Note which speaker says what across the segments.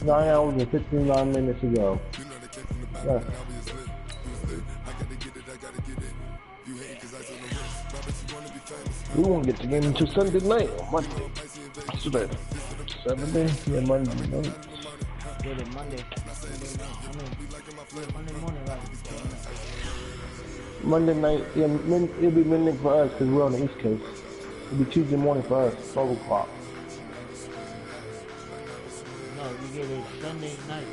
Speaker 1: 9 hours and 59 minutes ago. Yes. We won't get the game until Sunday night or Monday. So that Saturday? Yeah, Monday night.
Speaker 2: Yeah, Monday. Monday morning, right?
Speaker 1: Monday night, yeah, it'll be midnight for us because we're on the East Coast. It'll be Tuesday morning for us, 12 o'clock.
Speaker 2: No, we get it Sunday night.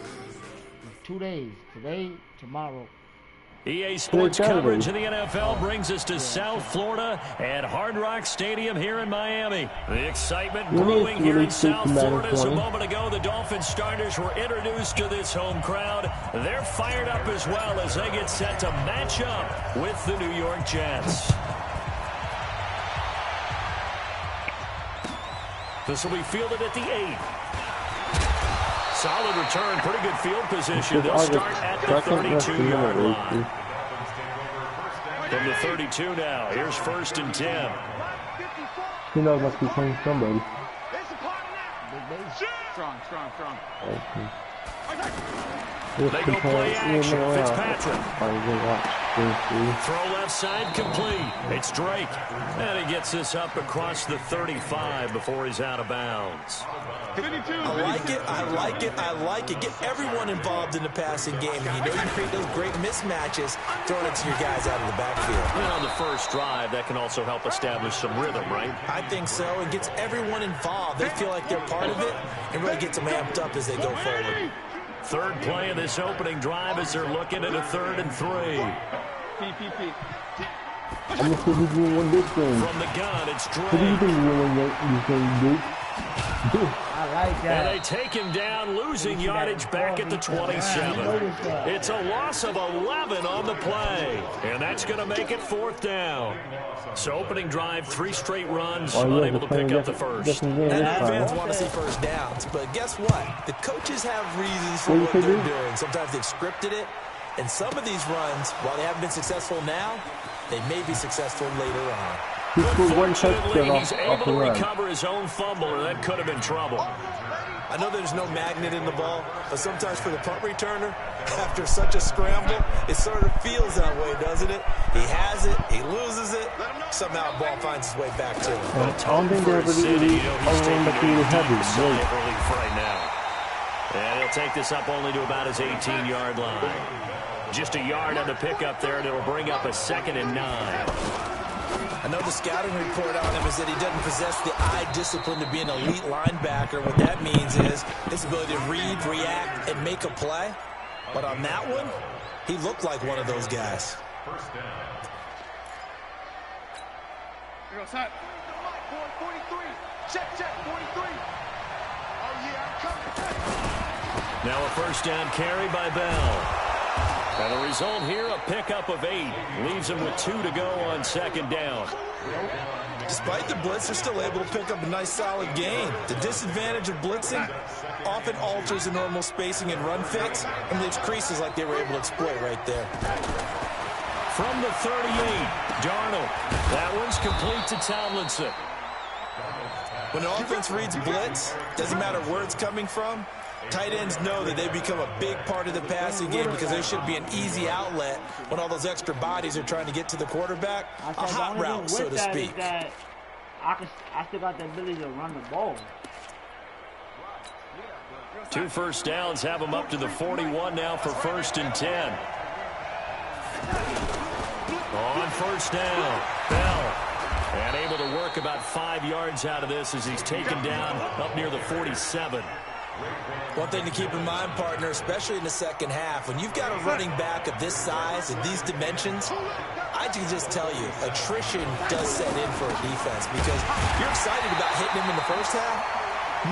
Speaker 2: 2 days. Today, tomorrow.
Speaker 3: EA Sports coverage of the NFL brings us to South Florida at Hard Rock Stadium here in Miami. The excitement brewing here in South Florida as a moment ago. The Dolphins starters were introduced to this home crowd. They're fired up as well as they get set to match up with the New York Jets. This will be fielded at the 8. Solid return, pretty good field position. They'll start at the 32-yard line. From the 32 now, here's 1st and 10.
Speaker 1: He knows must be playing somebody.
Speaker 4: Strong.
Speaker 1: Okay.
Speaker 3: They go play action. Fitzpatrick. Throw left side complete. It's Drake. And he gets this up across the 35 before he's out of bounds.
Speaker 5: I like it. Get everyone involved in the passing game. And you know you can create those great mismatches throwing it to your guys out of the backfield.
Speaker 3: And on the first drive, that can also help establish some rhythm, right?
Speaker 5: I think so. It gets everyone involved. They feel like they're part of it and really gets them amped up as they go forward.
Speaker 3: Third play of this opening drive as they're looking at a 3rd and 3.
Speaker 1: I'm going to see who's going to win this game.
Speaker 3: From the gun, it's Drake.
Speaker 1: What do you think you're going to win this game, Duke?
Speaker 2: I like that.
Speaker 3: And they take him down, losing yardage back at the 27. It's a loss of 11 on the play. And that's going to make it 4th down. So opening drive, 3 straight runs, unable to pick up the first.
Speaker 5: And fans want to see first downs. But guess what? The coaches have reasons for what they're doing. Sometimes they've scripted it. And some of these runs, while they haven't been successful now, they may be successful later on.
Speaker 1: He scored 1 touchdown
Speaker 3: he's able to recover his own fumble, or that could have been trouble.
Speaker 5: I know there's no magnet in the ball, but sometimes for the punt returner, after such a scramble, it sort of feels that way, doesn't it? He has it, he loses it, somehow the ball finds its way back to him.
Speaker 1: I don't think they're really heavy.
Speaker 3: Right now. And he'll take this up only to about his 18-yard line. Just a yard on the pickup there, and it'll bring up a 2nd and 9.
Speaker 5: I know the scouting report on him is that he doesn't possess the eye discipline to be an elite linebacker. What that means is his ability to read, react, and make a play. But on that one, he looked like one of those guys.
Speaker 4: First down. Here goes Hut. 43. Check, 43. Oh, yeah, I'm coming.
Speaker 3: Now a first down carry by Bell. And the result here, a pickup of 8. Leaves him with 2 to go on 2nd down.
Speaker 5: Despite the blitz, they're still able to pick up a nice, solid gain. The disadvantage of blitzing often alters the normal spacing and run fits and leaves creases like they were able to exploit right there.
Speaker 3: From the 38, Darnold. That one's complete to Tomlinson.
Speaker 5: When the offense reads blitz, doesn't matter where it's coming from, tight ends know that they become a big part of the passing game because there should be an easy outlet when all those extra bodies are trying to get to the quarterback. A hot route, so to speak.
Speaker 2: I still got the ability to run the ball.
Speaker 3: 2 first downs have him up to the 41 now for 1st and 10. On first down, Bell. And able to work about 5 yards out of this as he's taken down up near the 47.
Speaker 5: One thing to keep in mind, partner, especially in the second half, when you've got a running back of this size and these dimensions, I can just tell you, attrition does set in for a defense because you're excited about hitting him in the first half,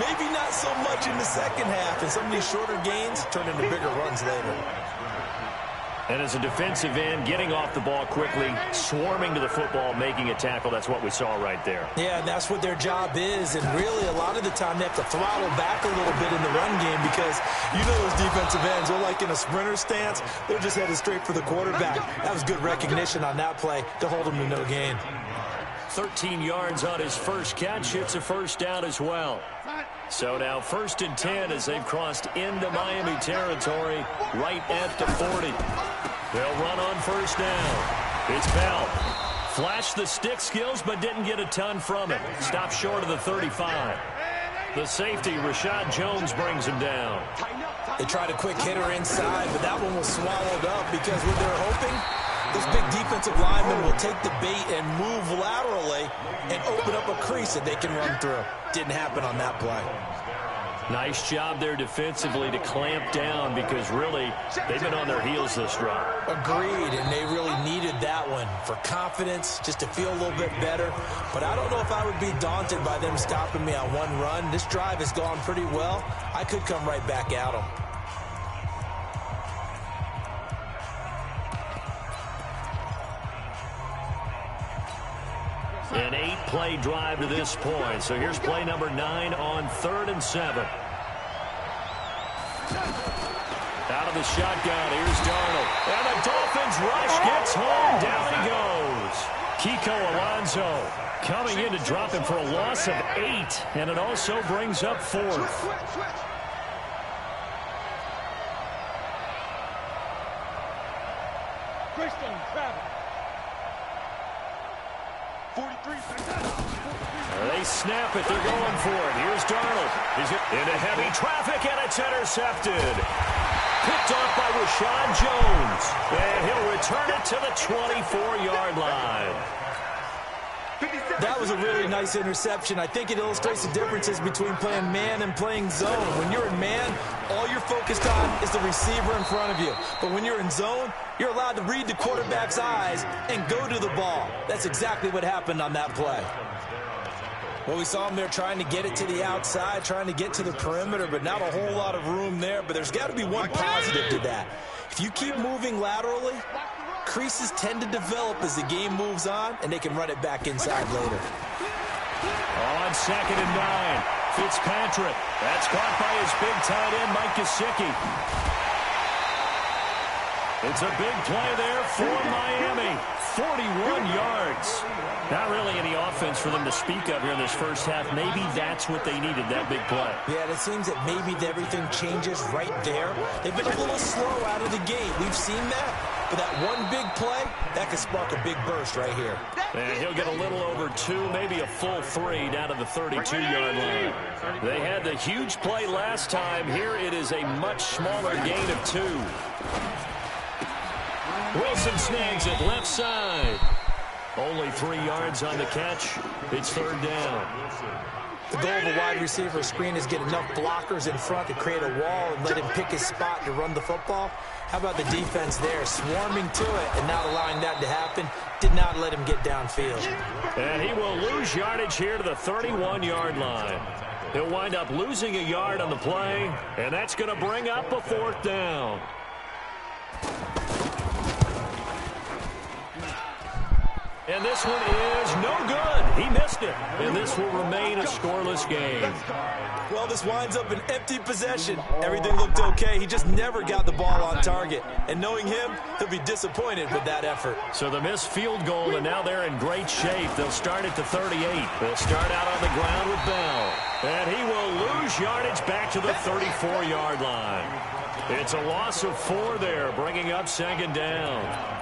Speaker 5: maybe not so much in the second half, and some of these shorter gains turn into bigger runs later.
Speaker 3: And as a defensive end, getting off the ball quickly, swarming to the football, making a tackle, that's what we saw right there.
Speaker 5: Yeah, and that's what their job is. And really, a lot of the time, they have to throttle back a little bit in the run game because you know those defensive ends, they're like in a sprinter stance. They're just headed straight for the quarterback. That was good recognition on that play to hold him to no gain.
Speaker 3: 13 yards on his first catch. It's a first down as well. So now 1st and 10 as they've crossed into Miami territory right at the 40. They'll run on 1st down. It's Bell. Flashed the stick skills but didn't get a ton from it. Stopped short of the 35. The safety, Rashad Jones, brings him down.
Speaker 5: They tried a quick hitter inside, but that one was swallowed up because what they're hoping, this big defensive lineman will take the bait and move laterally and open up a crease that they can run through. Didn't happen on that play.
Speaker 3: Nice job there defensively to clamp down because really they've been on their heels this drive.
Speaker 5: Agreed, and they really needed that one for confidence, just to feel a little bit better. But I don't know if I would be daunted by them stopping me on one run. This drive has gone pretty well. I could come right back at them.
Speaker 3: An 8-play drive to this point. So here's play number 9 on 3rd and 7. Out of the shotgun, here's Darnold. And the Dolphins rush gets home. Down he goes. Kiko Alonso coming in to drop him for a loss of 8. And it also brings up 4th.
Speaker 4: Christian Travis. 43.
Speaker 3: They snap it. They're going for it. Here's Darnold. He's into heavy traffic, and it's intercepted. Picked off by Rashad Jones. And he'll return it to the 24-yard line.
Speaker 5: That was a really nice interception. I think it illustrates the differences between playing man and playing zone. When you're in man, all you're focused on is the receiver in front of you. But when you're in zone, you're allowed to read the quarterback's eyes and go to the ball. That's exactly what happened on that play. Well, we saw him there trying to get it to the outside, trying to get to the perimeter, but not a whole lot of room there. But there's got to be one positive to that. If you keep moving laterally, creases tend to develop as the game moves on, and they can run it back inside later.
Speaker 3: On 2nd and 9, Fitzpatrick. That's caught by his big tight end, Mike Gesicki. It's a big play there for Miami. 41 yards. Not really any offense for them to speak of here in this first half. Maybe that's what they needed, that big play.
Speaker 5: Yeah, and it seems that maybe everything changes right there. They've been a little slow out of the gate. We've seen that. But that one big play, that could spark a big burst right here.
Speaker 3: And he'll get a little over 2, maybe a full 3 down to the 32-yard line. They had the huge play last time. Here it is a much smaller gain of 2. Wilson snags it left side. Only 3 yards on the catch. It's 3rd down.
Speaker 5: The goal of a wide receiver screen is get enough blockers in front to create a wall and let him pick his spot to run the football. How about the defense there, swarming to it and not allowing that to happen? Did not let him get downfield.
Speaker 3: And he will lose yardage here to the 31-yard line. He'll wind up losing a yard on the play, and that's going to bring up a 4th down. And this one is no good. He missed it. And this will remain a scoreless game.
Speaker 5: Well, this winds up an empty possession. Everything looked okay. He just never got the ball on target. And knowing him, he'll be disappointed with that effort.
Speaker 3: So the missed field goal, and now they're in great shape. They'll start at the 38. They'll start out on the ground with Bell. And he will lose yardage back to the 34-yard line. It's a loss of 4 there, bringing up 2nd down.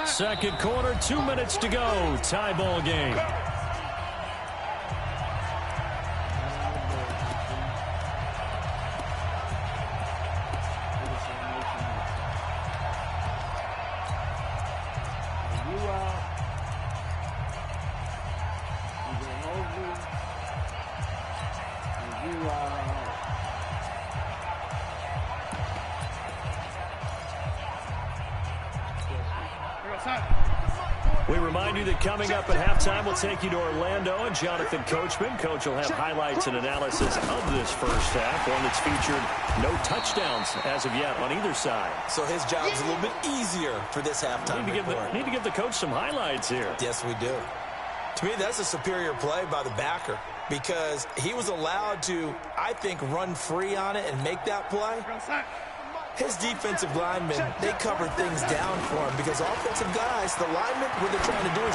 Speaker 3: Second quarter, 2 minutes to go. Tie ball game. We remind you that coming up at halftime, we'll take you to Orlando and Jonathan Coachman. Coach will have highlights and analysis of this first half, one that's featured no touchdowns as of yet on either side.
Speaker 5: So his job's a little bit easier for this halftime report.
Speaker 3: Need to give the coach some highlights here.
Speaker 5: Yes, we do. To me, that's a superior play by the backer because he was allowed to, I think, run free on it and make that play. His defensive linemen, they covered things down for him because offensive guys, the linemen, what they're trying to do is,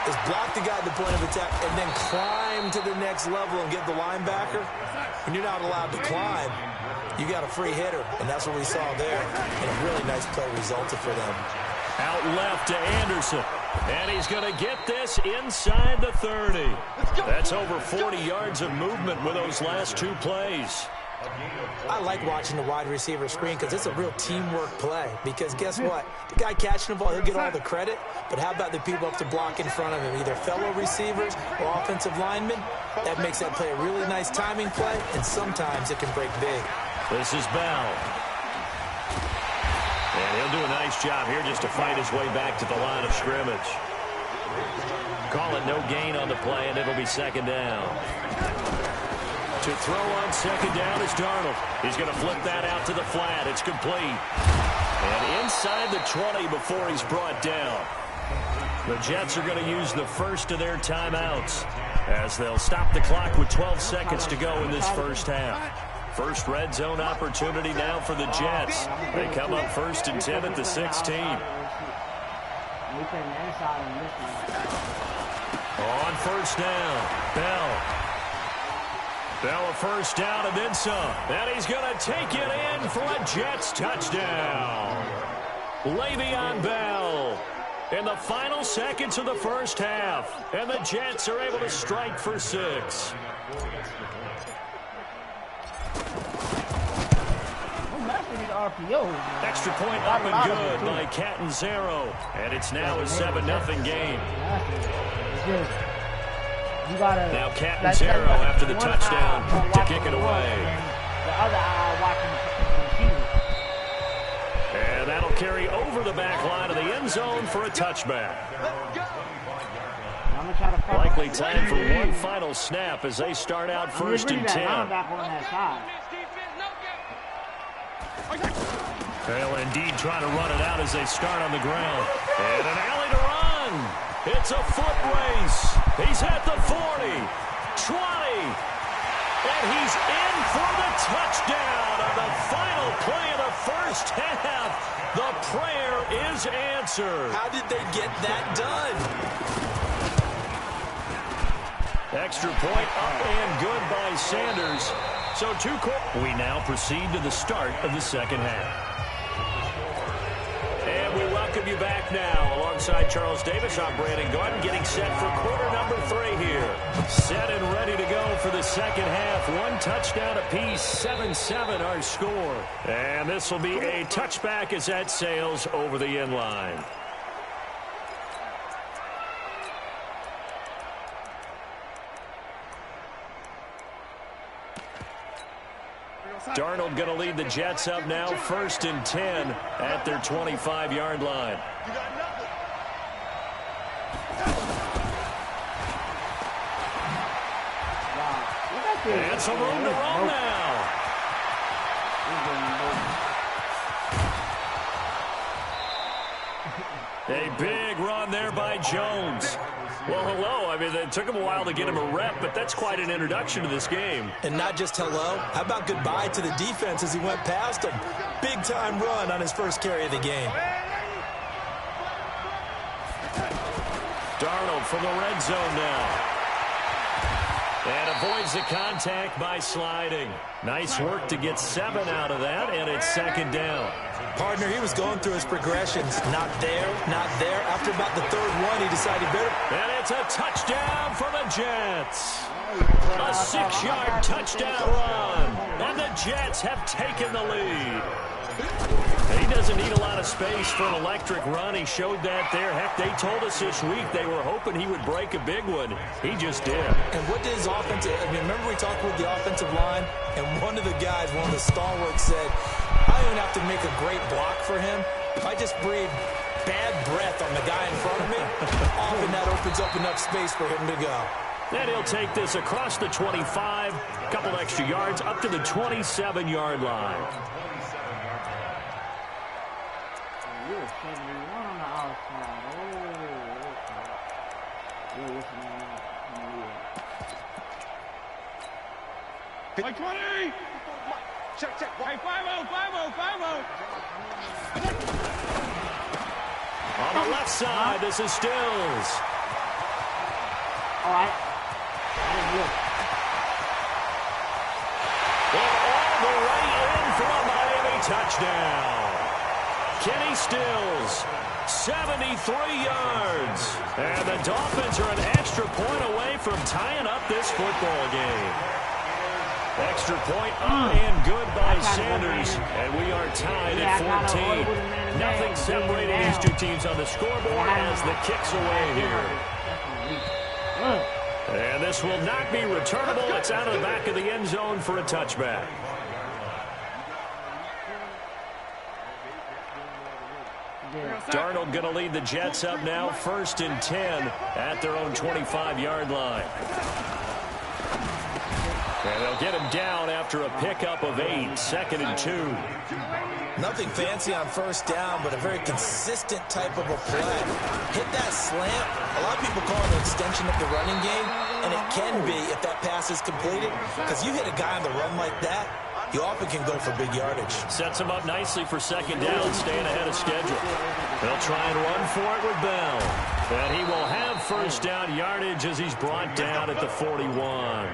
Speaker 5: is block the guy at the point of attack and then climb to the next level and get the linebacker. When you're not allowed to climb, you got a free hitter, and that's what we saw there. And a really nice play resulted for them.
Speaker 3: Out left to Anderson. And he's going to get this inside the 30. That's over 40 yards of movement with those last two plays.
Speaker 5: I like watching the wide receiver screen because it's a real teamwork play. Because guess what? The guy catching the ball, he'll get all the credit. But how about the people up to block in front of him, either fellow receivers or offensive linemen? That makes that play a really nice timing play, and sometimes it can break big.
Speaker 3: This is Bell. And he'll do a nice job here just to fight his way back to the line of scrimmage. Call it no gain on the play, and it'll be second down. To throw on second down is Darnold. He's going to flip that out to the flat. It's complete. And inside the 20 before he's brought down. The Jets are going to use the first of their timeouts as they'll stop the clock with 12 seconds to go in this first half. First red zone opportunity now for the Jets. They come up 1st and 10 at the 16. On first down, Bell. Bell a first down and then some. And he's going to take it in for a Jets touchdown. Le'Veon Bell in the final seconds of the first half. And the Jets are able to strike for 6. Extra point up and good by Catanzaro. And it's now a 7-0 game. Now Catanzaro after the touchdown to kick it away. And that'll carry over the back line of the end zone for a touchback. Likely time for one final snap as they start out 1st and 10. They'll indeed try to run it out as they start on the ground. And an alley to run. It's a foot race. He's at the 40, 20, and he's in for the touchdown on the final play of the first half. The prayer is answered.
Speaker 5: How did they get that done?
Speaker 3: Extra point up and good by Sanders. So we now proceed to the start of the second half. And we welcome you back now. Alongside Charles Davis, I'm Brandon Gordon, getting set for quarter number 3 here. Set and ready to go for the second half. 1 touchdown apiece, 7-7 our score. And this will be a touchback as that sails over the end line. Darnold going to lead the Jets up now, 1st and 10 at their 25-yard line. And some room to roll now. A big run there by Jones. Well, hello. I mean, it took him a while to get him a rep, but that's quite an introduction to this game.
Speaker 5: And not just hello. How about goodbye to the defense as he went past him? Big-time run on his first carry of the game.
Speaker 3: Darnold from the red zone now. And avoids the contact by sliding. Nice work to get 7 out of that, and it's second down.
Speaker 5: Partner, he was going through his progressions. Not there, not there. After about the 3rd one, he decided better.
Speaker 3: And it's a touchdown for the Jets. A 6-yard touchdown run. And the Jets have taken the lead. He doesn't need a lot of space for an electric run. He showed that there. Heck, they told us this week they were hoping he would break a big one. He just did.
Speaker 5: And what did his offensive... I mean, remember we talked with the offensive line? And one of the guys, one of the stalwarts said, I don't even have to make a great block for him. If I just breathe bad breath on the guy in front of me, often that opens up enough space for him to go.
Speaker 3: And he'll take this across the 25, a couple extra yards, up to the 27-yard line.
Speaker 4: Like 20! Check. Hey, 5-0.
Speaker 3: On the left side, this is Stills.
Speaker 2: All right. Look.
Speaker 3: And all the way in for a Miami touchdown. Kenny Stills, 73 yards. And the Dolphins are an extra point away from tying up this football game. Extra point up and good by Sanders. And we are tied at 14. Nothing separating these two teams on the scoreboard as the kick's away here. And this will not be returnable. It's out of the back of the end zone for a touchback. Darnold going to lead the Jets up now, 1st and 10 at their own 25-yard line. And they'll get him down after a pickup of 8, 2nd and 2.
Speaker 5: Nothing fancy on 1st down, but a very consistent type of a play. Hit that slant. A lot of people call it an extension of the running game, and it can be if that pass is completed, because you hit a guy on the run like that, you often can go for big yardage.
Speaker 3: Sets him up nicely for 2nd down, staying ahead of schedule. They'll try and run for it with Bell. And he will have 1st down yardage as he's brought down at the 41.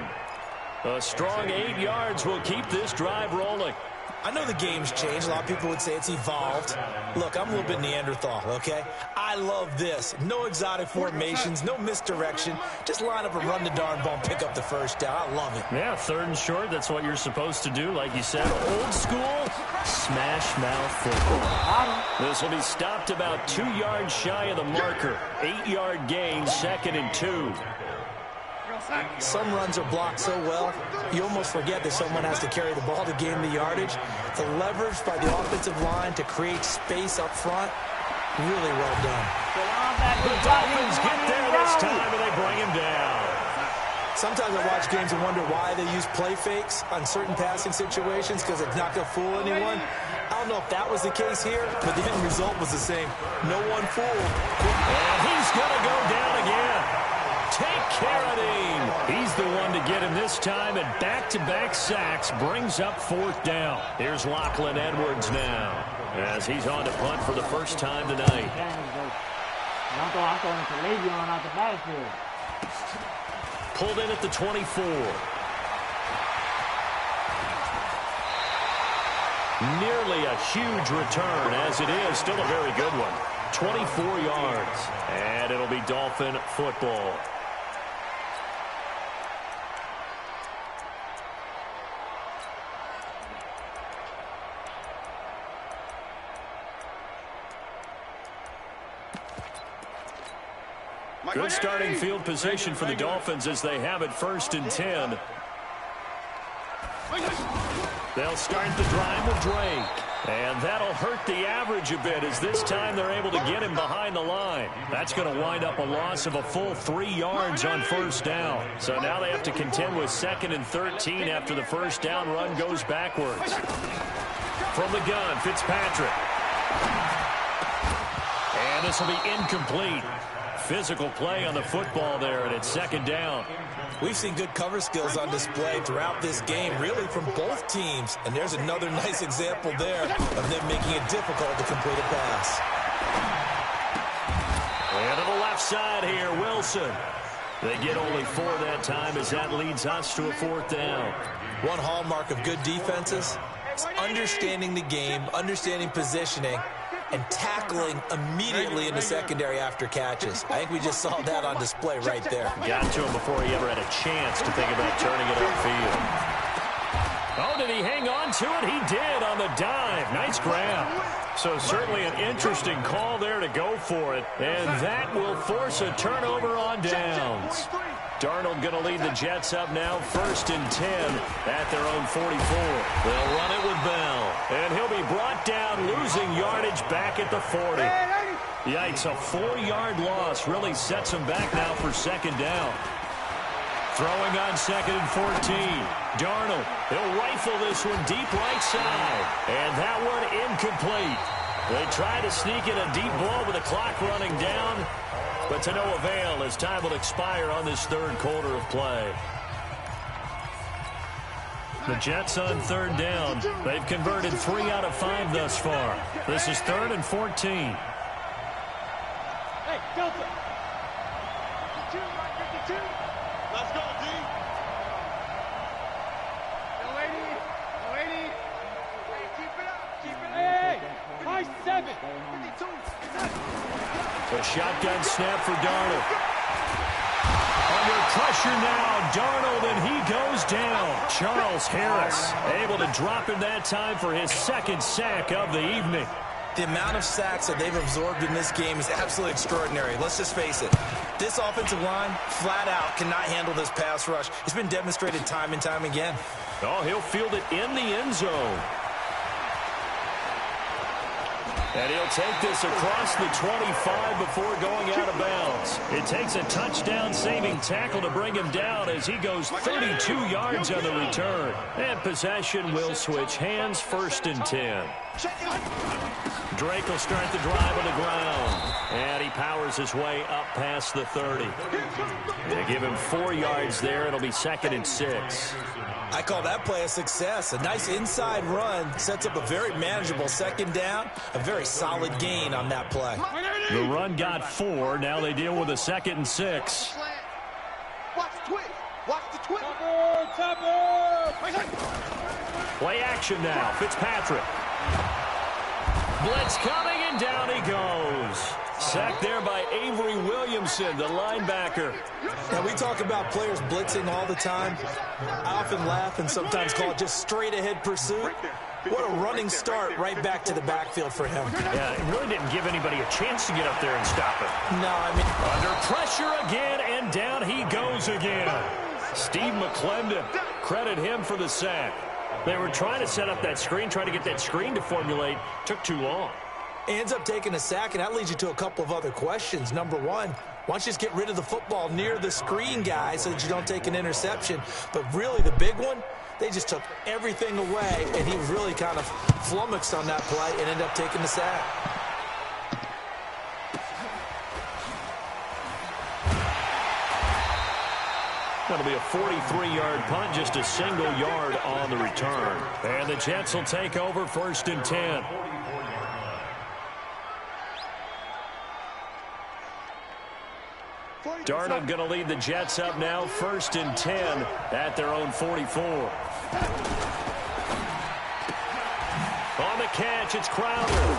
Speaker 3: A strong 8 yards will keep this drive rolling.
Speaker 5: I know the game's changed. A lot of people would say it's evolved. Look, I'm a little bit Neanderthal, okay? I love this. No exotic formations, no misdirection. Just line up and run the darn ball and pick up the 1st down. I love it.
Speaker 3: Yeah, 3rd and short. That's what you're supposed to do. Like you said, old school, smash mouth football. This will be stopped about 2 yards shy of the marker. 8-yard gain, 2nd and 2.
Speaker 5: Some runs are blocked so well, you almost forget that someone has to carry the ball to gain the yardage. The leverage by the offensive line to create space up front, really well done.
Speaker 3: The Dolphins get there this time, and they bring him down.
Speaker 5: Sometimes I watch games and wonder why they use play fakes on certain passing situations, because it's not going to fool anyone. I don't know if that was the case here, but the end result was the same. No one fooled.
Speaker 3: And he's going to go down again. Take Carradine. He's the one to get him this time, and back-to-back sacks brings up 4th down. Here's Lachlan Edwards now as he's on to punt for the first time tonight.
Speaker 2: I'm throwing to Le'Veon out the backfield.
Speaker 3: Pulled in at the 24. Nearly a huge return, as it is. Still a very good one. 24 yards, and it'll be Dolphin football. Good starting field position for the Dolphins as they have it 1st and 10. They'll start the drive with Drake. And that'll hurt the average a bit as this time they're able to get him behind the line. That's going to wind up a loss of a full 3 yards on 1st down. So now they have to contend with 2nd and 13 after the 1st down run goes backwards. From the gun, Fitzpatrick. And this will be incomplete. Physical play on the football there, and it's 2nd down.
Speaker 5: We've seen good cover skills on display throughout this game, really from both teams. And there's another nice example there of them making it difficult to complete a pass.
Speaker 3: And to the left side here, Wilson. They get only 4 that time as that leads us to a 4th down.
Speaker 5: One hallmark of good defenses is understanding the game, understanding positioning, and tackling immediately in the secondary after catches. I think we just saw that on display right there.
Speaker 3: Got to him before he ever had a chance to think about turning it upfield. Oh, did he hang on to it? He did on the dive. Nice grab. So certainly an interesting call there to go for it. And that will force a turnover on downs. Darnold going to lead the Jets up now, 1st and 10 at their own 44. They'll run it with Bell. And he'll be brought down, losing yardage back at the 40. Yikes, a 4-yard loss really sets him back now for 2nd down. Throwing on 2nd and 14. Darnold, he'll rifle this one deep right side. And that one incomplete. They try to sneak in a deep ball with the clock running down, but to no avail as time will expire on this 3rd quarter of play. The Jets on 3rd down. They've converted 3 out of 5 thus far. This is 3rd and 14.
Speaker 4: Hey, Delta. 52, right, 52.
Speaker 3: A shotgun snap for Darnold. Under pressure now, Darnold, and he goes down. Charles Harris able to drop in that time for his second sack of the evening.
Speaker 5: The amount of sacks that they've absorbed in this game is absolutely extraordinary. Let's just face it. This offensive line, flat out, cannot handle this pass rush. It's been demonstrated time and time again.
Speaker 3: Oh, he'll field it in the end zone. And he'll take this across the 25 before going out of bounds. It takes a touchdown-saving tackle to bring him down as he goes 32 yards on the return. And possession will switch hands, 1st and 10. Drake will start the drive on the ground. And he powers his way up past the 30. They give him 4 yards there. It'll be 2nd and 6.
Speaker 5: I call that play a success. A nice inside run sets up a very manageable 2nd down. A very solid gain on that play.
Speaker 3: The run got 4. Now they deal with a 2nd and 6.
Speaker 4: Watch the twist. Watch the twist.
Speaker 3: Play action now. Fitzpatrick. Blitz coming, and down he goes. Sacked there by Avery Williamson, the linebacker.
Speaker 5: Now, we talk about players blitzing all the time. I often laugh and sometimes call it just straight-ahead pursuit. What a running start right back to the backfield for him.
Speaker 3: Yeah, it really didn't give anybody a chance to get up there and stop it.
Speaker 5: No, I mean...
Speaker 3: Under pressure again, and down he goes again. Steve McClendon, credit him for the sack. They were trying to set up that screen, trying to get that screen to formulate. Took too long.
Speaker 5: Ends up taking a sack, and that leads you to a couple of other questions. Number one, why don't you just get rid of the football near the screen guy so that you don't take an interception? But really, the big one, they just took everything away, and he was really kind of flummoxed on that play and ended up taking the sack.
Speaker 3: That'll be a 43-yard punt, just a single yard on the return. And the Jets will take over, 1st and 10. Darnold going to lead the Jets up now, 1st and 10 at their own 44. On the catch, it's Crowder.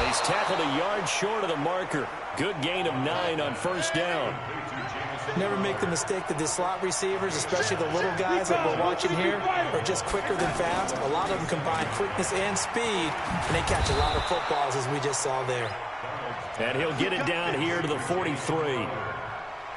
Speaker 3: He's tackled a yard short of the marker. Good gain of 9 on 1st down.
Speaker 5: Never make the mistake that the slot receivers, especially the little guys that we're watching here, are just quicker than fast. A lot of them combine quickness and speed, and they catch a lot of footballs, as we just saw there.
Speaker 3: And he'll get it down here to the 43.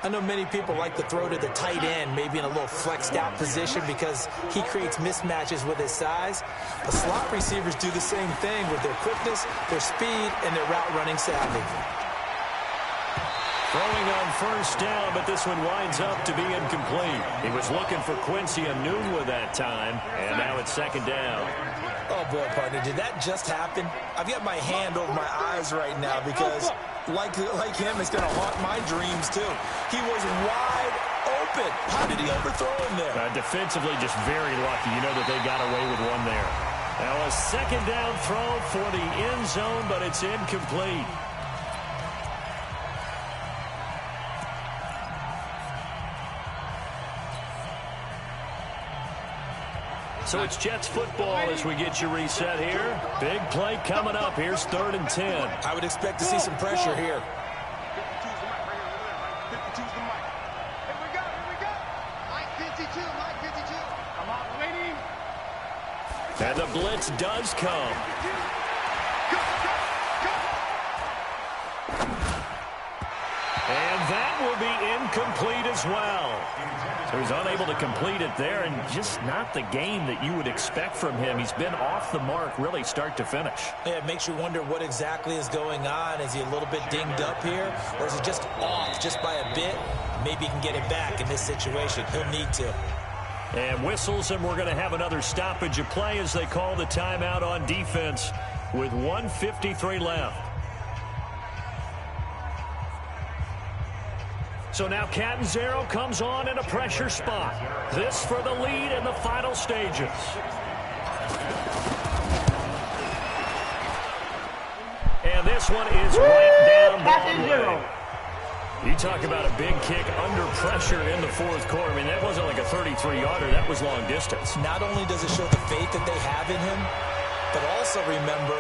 Speaker 5: I know many people like to throw to the tight end, maybe in a little flexed out position because he creates mismatches with his size. But slot receivers do the same thing with their quickness, their speed, and their route running savvy.
Speaker 3: Throwing on 1st down, but this one winds up to be incomplete. He was looking for Quincy Enunwa that time, and now it's 2nd down.
Speaker 5: Oh, boy, partner, did that just happen? I've got my hand over my eyes right now because, like him, it's going to haunt my dreams, too. He was wide open. How did he overthrow him there?
Speaker 3: Defensively, just very lucky. You know that they got away with one there. Now a 2nd down throw for the end zone, but it's incomplete. So it's Jets football as we get you reset here. Big play coming up. Here's 3rd and 10.
Speaker 5: I would expect to see some pressure here.
Speaker 4: 52's the mic. Here we go. Mike 52, Mike 52. Come on, lady.
Speaker 3: And the blitz does come. And that will be incomplete as well. So he's unable to complete it there, and just not the game that you would expect from him. He's been off the mark really start to finish.
Speaker 5: Yeah, it makes you wonder what exactly is going on. Is he a little bit dinged up here, or is he just off just by a bit? Maybe he can get it back in this situation. He'll need to.
Speaker 3: And whistles, and we're going to have another stoppage of play as they call the timeout on defense with 1:53 left. So now Catanzaro comes on in a pressure spot. This for the lead in the final stages. And this one is right down Broadway. You talk about a big kick under pressure in the 4th quarter. I mean, that wasn't like a 33-yarder. That was long distance.
Speaker 5: Not only does it show the faith that they have in him, But also remember,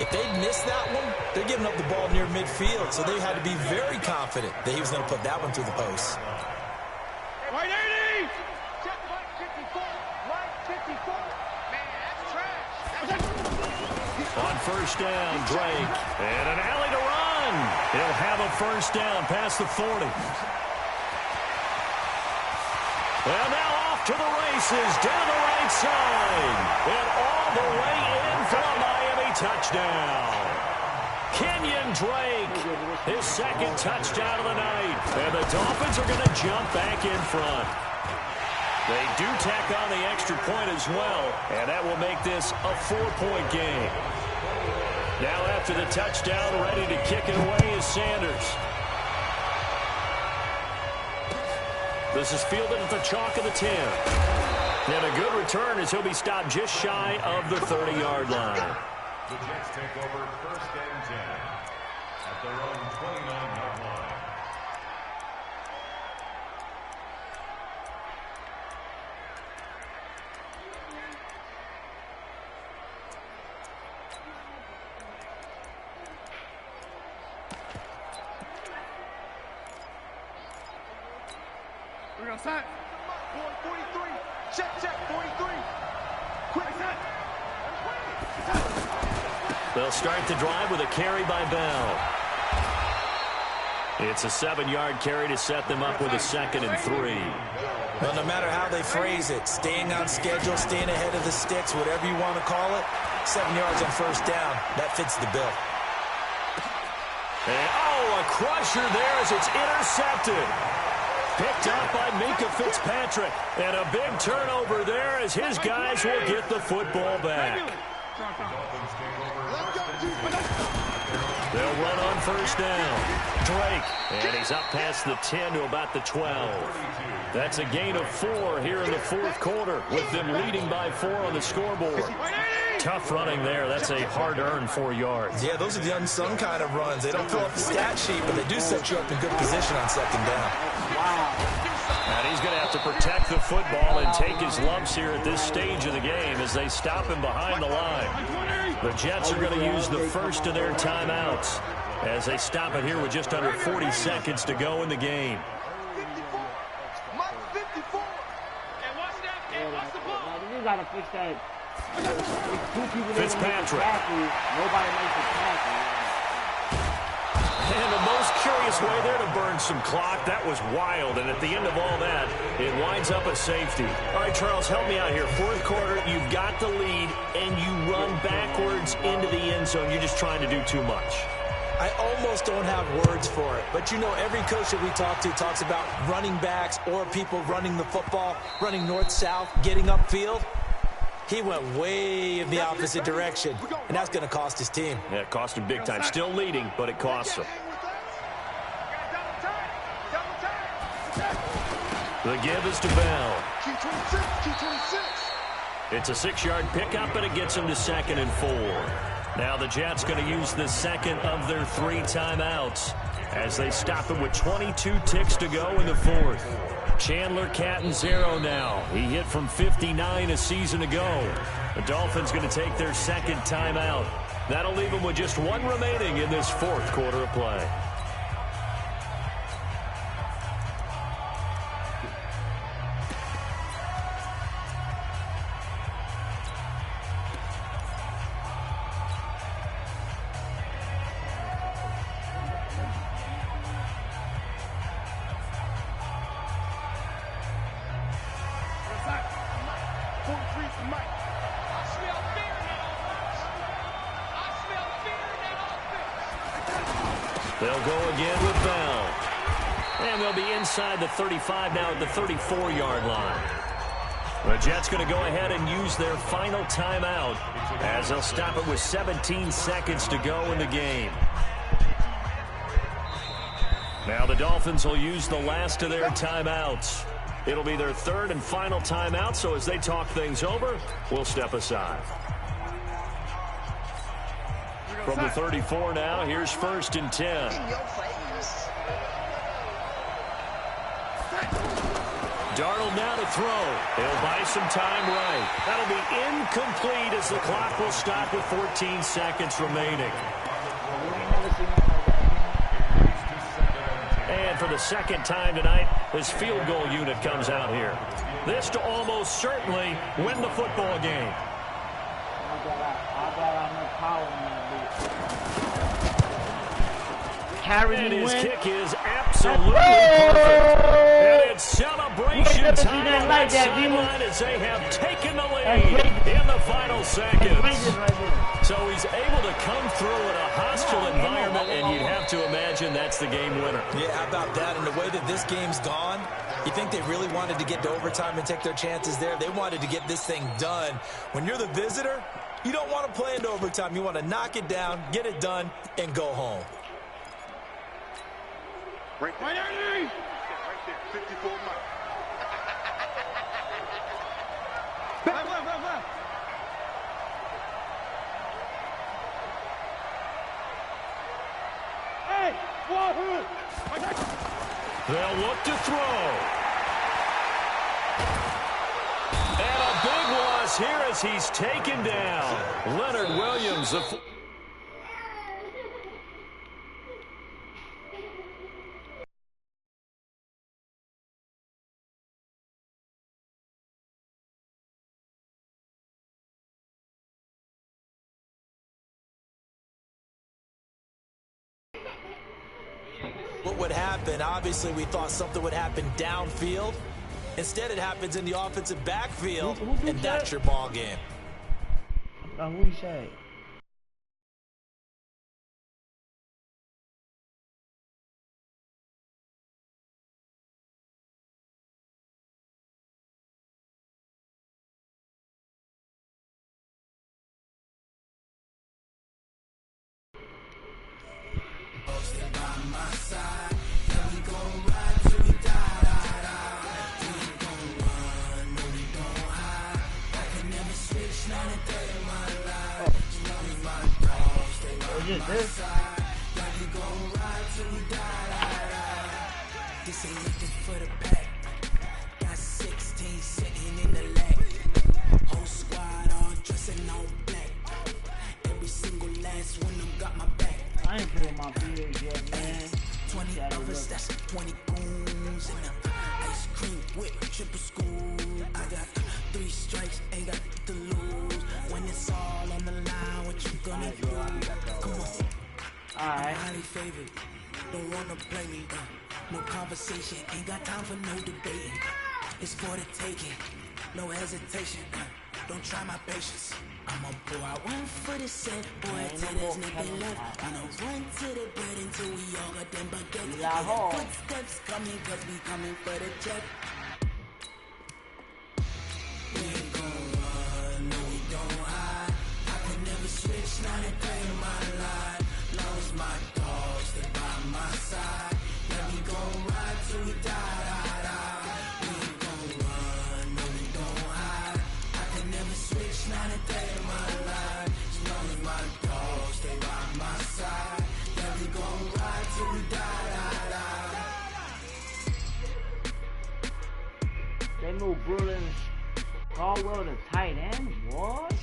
Speaker 5: if they miss that one, they're giving up the ball near midfield, so they had to be very confident that he was going to put that one through the post.
Speaker 4: Right 80! Check right 54. Right 54. Man, that's trash.
Speaker 3: On first down, Drake. And an alley to run. He'll have a first down past the 40. And now off to the races, down the right side. And all the way in for a Miami touchdown. Kenyon Drake, his second touchdown of the night. And the Dolphins are going to jump back in front. They do tack on the extra point as well, and that will make this a 4-point game. Now after the touchdown, ready to kick it away is Sanders. This is fielded at the chalk of the 10. And a good return as he'll be stopped just shy of the 30-yard line.
Speaker 6: The Jets take over first and 10 at their own 29-yard line.
Speaker 4: We're going to sign. 43. Check, 43. Quick, set.
Speaker 3: They'll start the drive with a carry by Bell. It's a 7-yard carry to set them up with a 2nd and 3.
Speaker 5: Well, no matter how they phrase it, staying on schedule, staying ahead of the sticks, whatever you want to call it, 7 yards on first down, that fits the bill.
Speaker 3: And, a crusher there as it's intercepted. Picked up by Minkah Fitzpatrick. And a big turnover there as his guys will get the football back. They'll run on first down. Drake, and he's up past the 10 to about the 12. That's a gain of 4 here in the fourth quarter, with them leading by 4 on the scoreboard. Tough running there. That's a hard-earned 4 yards.
Speaker 5: Yeah, those are the unsung kind of runs. They don't fill up the stat sheet, but they do set you up in good position on second down.
Speaker 3: And he's going to have to protect the football and take his lumps here at this stage of the game as they stop him behind the line. The Jets are going to use the first of their timeouts as they stop it here with just under 40 seconds to go in the game.
Speaker 4: 54. And watch that. And watch the ball.
Speaker 2: You got to fix that.
Speaker 3: Fitzpatrick.
Speaker 2: Nobody makes a tackle.
Speaker 3: And the most curious way there to burn some clock. That was wild. And at the end of all that, it winds up a safety. All right, Charles, help me out here. Fourth quarter, you've got the lead, and you run backwards into the end zone. You're just trying to do too much.
Speaker 5: I almost don't have words for it. But, you know, every coach that we talk to talks about running backs or people running the football, running north-south, getting upfield. He went way in the opposite direction, and that's going to cost his team.
Speaker 3: Yeah, it cost him big time. Still leading, but it costs him. The give is to Bell. It's a 6-yard pickup, and it gets him to 2nd and 4. Now the Jets going to use the second of their 3 timeouts as they stop him with 22 ticks to go in the fourth. Chandler Catanzaro now. He hit from 59 a season ago. The Dolphins going to take their second timeout. That'll leave them with just 1 remaining in this fourth quarter of play. They'll go again with Bell. And they'll be inside the 35 now at the 34-yard line. The Jets going to go ahead and use their final timeout as they'll stop it with 17 seconds to go in the game. Now the Dolphins will use the last of their timeouts. It'll be their 3rd and final timeout, so as they talk things over, we'll step aside. From the 34 now, here's 1st and 10. Darnold now to throw. He'll buy some time right. That'll be incomplete as the clock will stop with 14 seconds remaining. And for the second time tonight, his field goal unit comes out here. This to almost certainly win the football game. And his kick is absolutely perfect. And it's celebration time on that sideline as they have taken the lead in the final seconds. So he's able to come through in a hostile environment, and you'd have to imagine that's the game winner.
Speaker 5: Yeah, how about that? And the way that this game's gone, you think they really wanted to get to overtime and take their chances there? They wanted to get this thing done. When you're the visitor, you don't want to play into overtime. You want to knock it down, get it done, and go home.
Speaker 4: Right there, 54 miles. Left. Hey, wahoo!
Speaker 3: They'll look to throw. And a big loss here as he's taken down. Leonard Williams.
Speaker 5: What would happen? Obviously, we thought something would happen downfield. Instead, it happens in the offensive backfield, and that's your ball game.
Speaker 2: Who you say?
Speaker 7: This ain't looking for the pack. Got 16 sitting in the lag. Whole squad all dressing all black. Every single last one of them got my back.
Speaker 2: I ain't putting my beard yet, man.
Speaker 7: 20 others, that's 20 goons. And the ice cream whip, triple school. I got 3 strikes, ain't got to lose. When it's all on the line, what you gonna do? Come on.
Speaker 2: Alright.
Speaker 7: Highly favored. Don't wanna play me. No conversation, ain't got time for no debating. It's for the taking, no hesitation. Don't try my patience. I'ma pour out one for the set, boy, till there's nothing left. I'ma run to the bread until we all got them baguettes. Footsteps coming, cause we coming for the check. We ain't gon' run, no we don't hide. I can never switch, now they play my line. Long as my dogs, they by my side. Yeah, we gon' ride till we die. We ain't gon' run, no we don't hide. I can never switch, now they play my line. As long as my dogs, they by my side. Yeah, we gon' ride till we die.
Speaker 2: They moved Brulin Caldwell to tight end. What?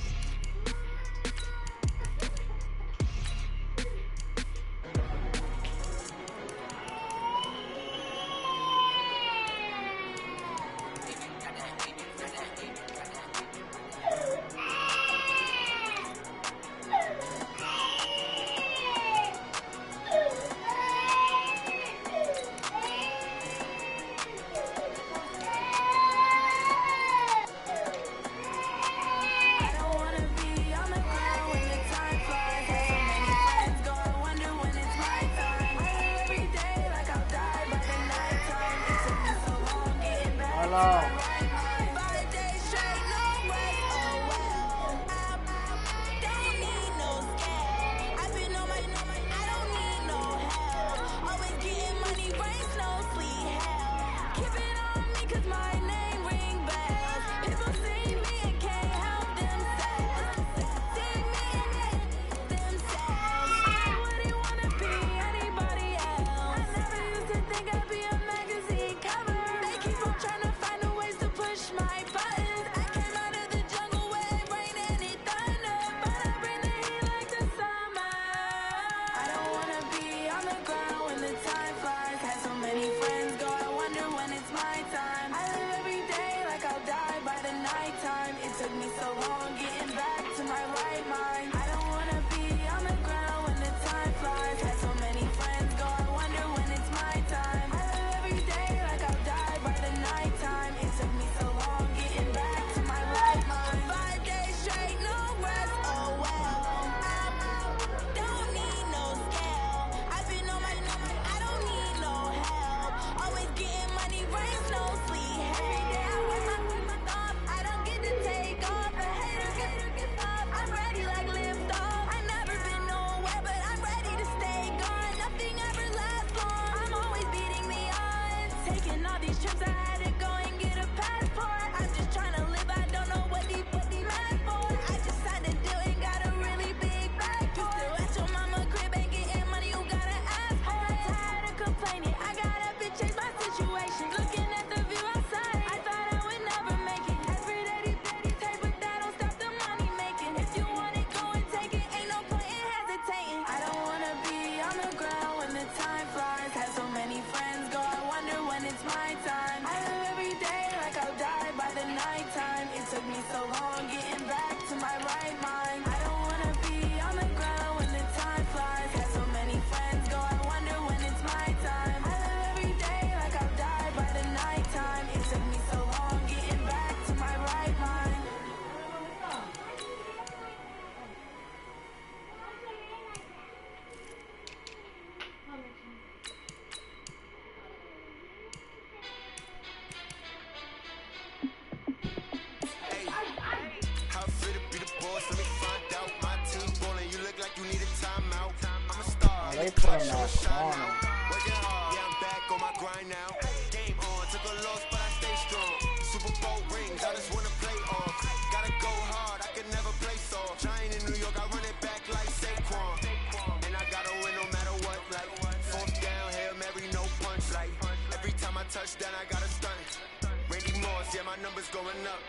Speaker 8: Trying to find a boys, let me find out. My team ballin', you look like you need a timeout. I'm a star,
Speaker 2: They put him out corner.
Speaker 8: working hard, yeah, I'm back on my grind now. Game on, took a loss, but I stay strong. Super Bowl rings, I just wanna play off. Gotta go hard, I can never play soft. Giant in New York, I run it back like Saquon. And I gotta win no matter what, like fourth down, Hail Mary, no punch. Like every time I touch down, I gotta stunt. Randy Moss, yeah, my numbers going up.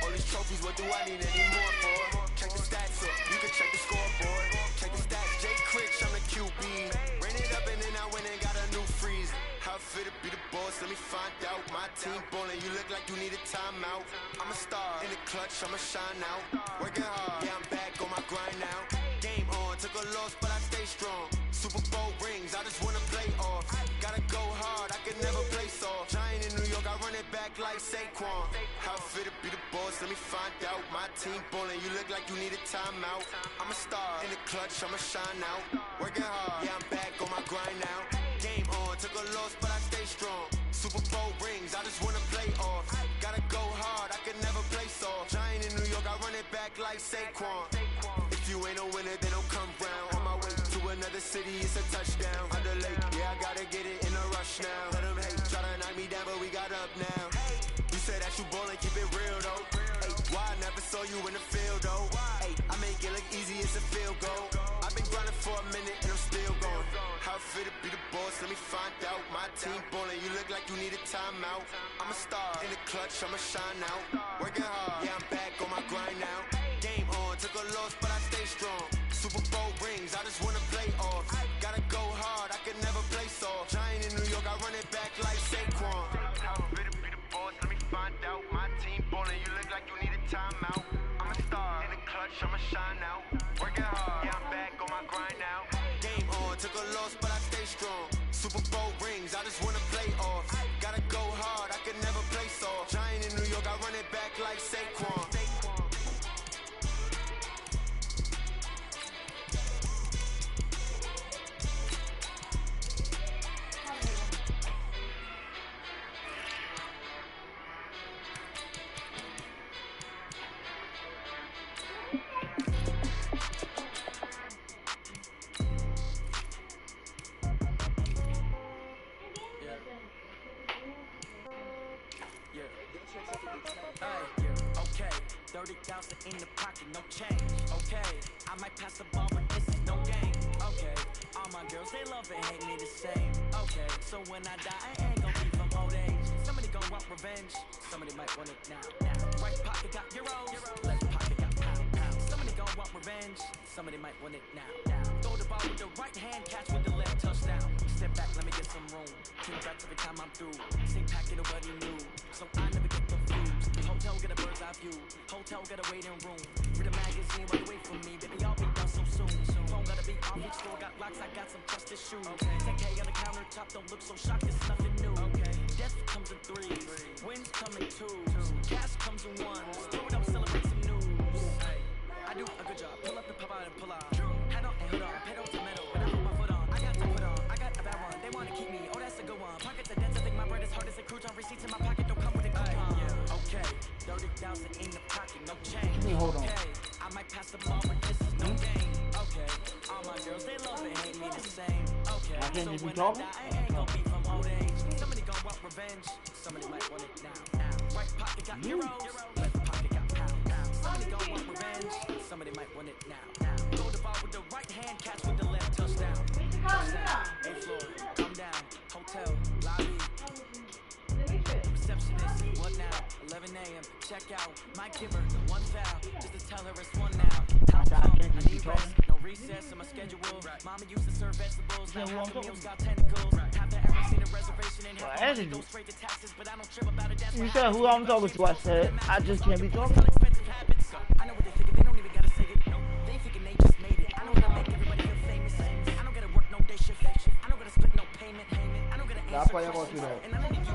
Speaker 8: All these trophies, what do I need any more for? Check the stats up, you can check the scoreboard. Check the stats, Jay Critch, I'm the QB. Ran it up and then I went and got a new freeze. How fit to be the boss, let me find out. My team ballin', you look like you need a timeout. I'm a star, in the clutch, I'ma shine out. Working hard, yeah, I'm back on my grind now. Game on, took a loss, but I stay strong. Super Bowl rings, I just wanna play off. Gotta go hard, I can never play soft. Giant in New York, I run it back like Saquon. How fit to be the boss, let me find out. My team ballin', you look like you need a timeout. I'm a star, in the clutch, I'ma shine out. Working hard, yeah, I'm back on my grind now. Game on, took a loss, but I stay strong. Super Bowl rings, I just wanna play off. Gotta go hard, I can never play soft. Giant in New York, I run it back like Saquon. If you ain't a winner, then don't come round. On my way to another city, it's a touchdown. Under late, yeah, I gotta get it in a rush now. Let them hate, try to knock me down, but we got up now. You said that you ballin', keep it real though. Hey, why I never saw you in the field though? Hey, I make it look easy, it's a field goal. I've been grinding for a minute and I'm still going. How fit to be the boss, let me find out. My team ballin', you look like you need a timeout. I'm a star, in the clutch, I'ma shine out. Working hard, yeah, I'm back on my grind now. Game on, took a loss, but I stay strong. Super Bowl rings, I just wanna play off. Gotta go hard, I can never play soft. Giant in New York, I run it back like Saquon. How fit to be the boss, let me find out. My team ballin', you look like you need a timeout. I'm a star, in the clutch, I'ma shine out. Working hard, yeah, I'm back on my grind now. Game on, took a loss, but I stay strong. Super Bowl rings, I just wanna play off. Gotta go hard, I can never play soft. Giant in New York, I run it back like Saquon.
Speaker 7: Okay, 30,000 in the pocket, no change. Okay, I might pass the ball, but this is no game. Okay, all my girls, they love and hate me the same. Okay, so when I die, I ain't gon' be from old age. Somebody gon' want revenge, somebody might want it now. Right pocket got euros, left pocket got pound. Somebody gon' want revenge, somebody might want it now. Throw the ball with the right hand, catch with the left, touchdown. Step back, let me get some room. Congrats every time I'm through. Same packet, nobody knew, so I never get confused. Hotel, get a bird's eye view. Hotel, get a waiting room. Read a magazine, right away from me. Baby, I'll be done so soon. Phone gotta be off each store. Got locks, I got some trusted shoes. 10K on the countertop, don't look so shocked, it's nothing new. Death comes in threes, wins come in twos. Cash comes in ones. Throw it up, celebrate some news. I do a good job. Pull up and pop out and pull out. Head on and hood on, pedal to metal. But I put my foot on. I got to put on. I got a bad one. They wanna keep me. Oh, that's a good one. Pockets are dense. I think my bread is hard as a crouton. Receipts in my pocket don't come with a coupon. Okay, 30,000 in the pocket, no change.
Speaker 2: Hold on.
Speaker 7: Okay, I might pass the ball, but this is no game. Okay, all my girls, they love and hate me the same. Okay, so when I die, I ain't gon' be from old age. Somebody gon' want revenge, somebody might want it now. Right pocket got euros, left pocket got pound. Somebody gon' want revenge, somebody might want it now. Throw the ball with the right hand, catch with the left, touchdown. Hey floor, come down, hotel, lobby. Receptionist, what now? 11 a.m. Check out. Might give her one foul just to tell her it's one now. I need rest, no recess in my schedule. Mama used to serve vegetables. Now half the meals got tentacles. Have to ever seen a reservation and have to go straight to taxes, but I don't trip about it. That's
Speaker 2: you said who I'm talking to. I said I just can't be talking.
Speaker 7: Expensive habits. I know what they thinking. They don't even gotta say it. No, they thinking they just made it. I know how to make everybody feel famous. I don't gotta work no day shift. I don't gotta split no payment. I don't gotta answer questions. And I know you too.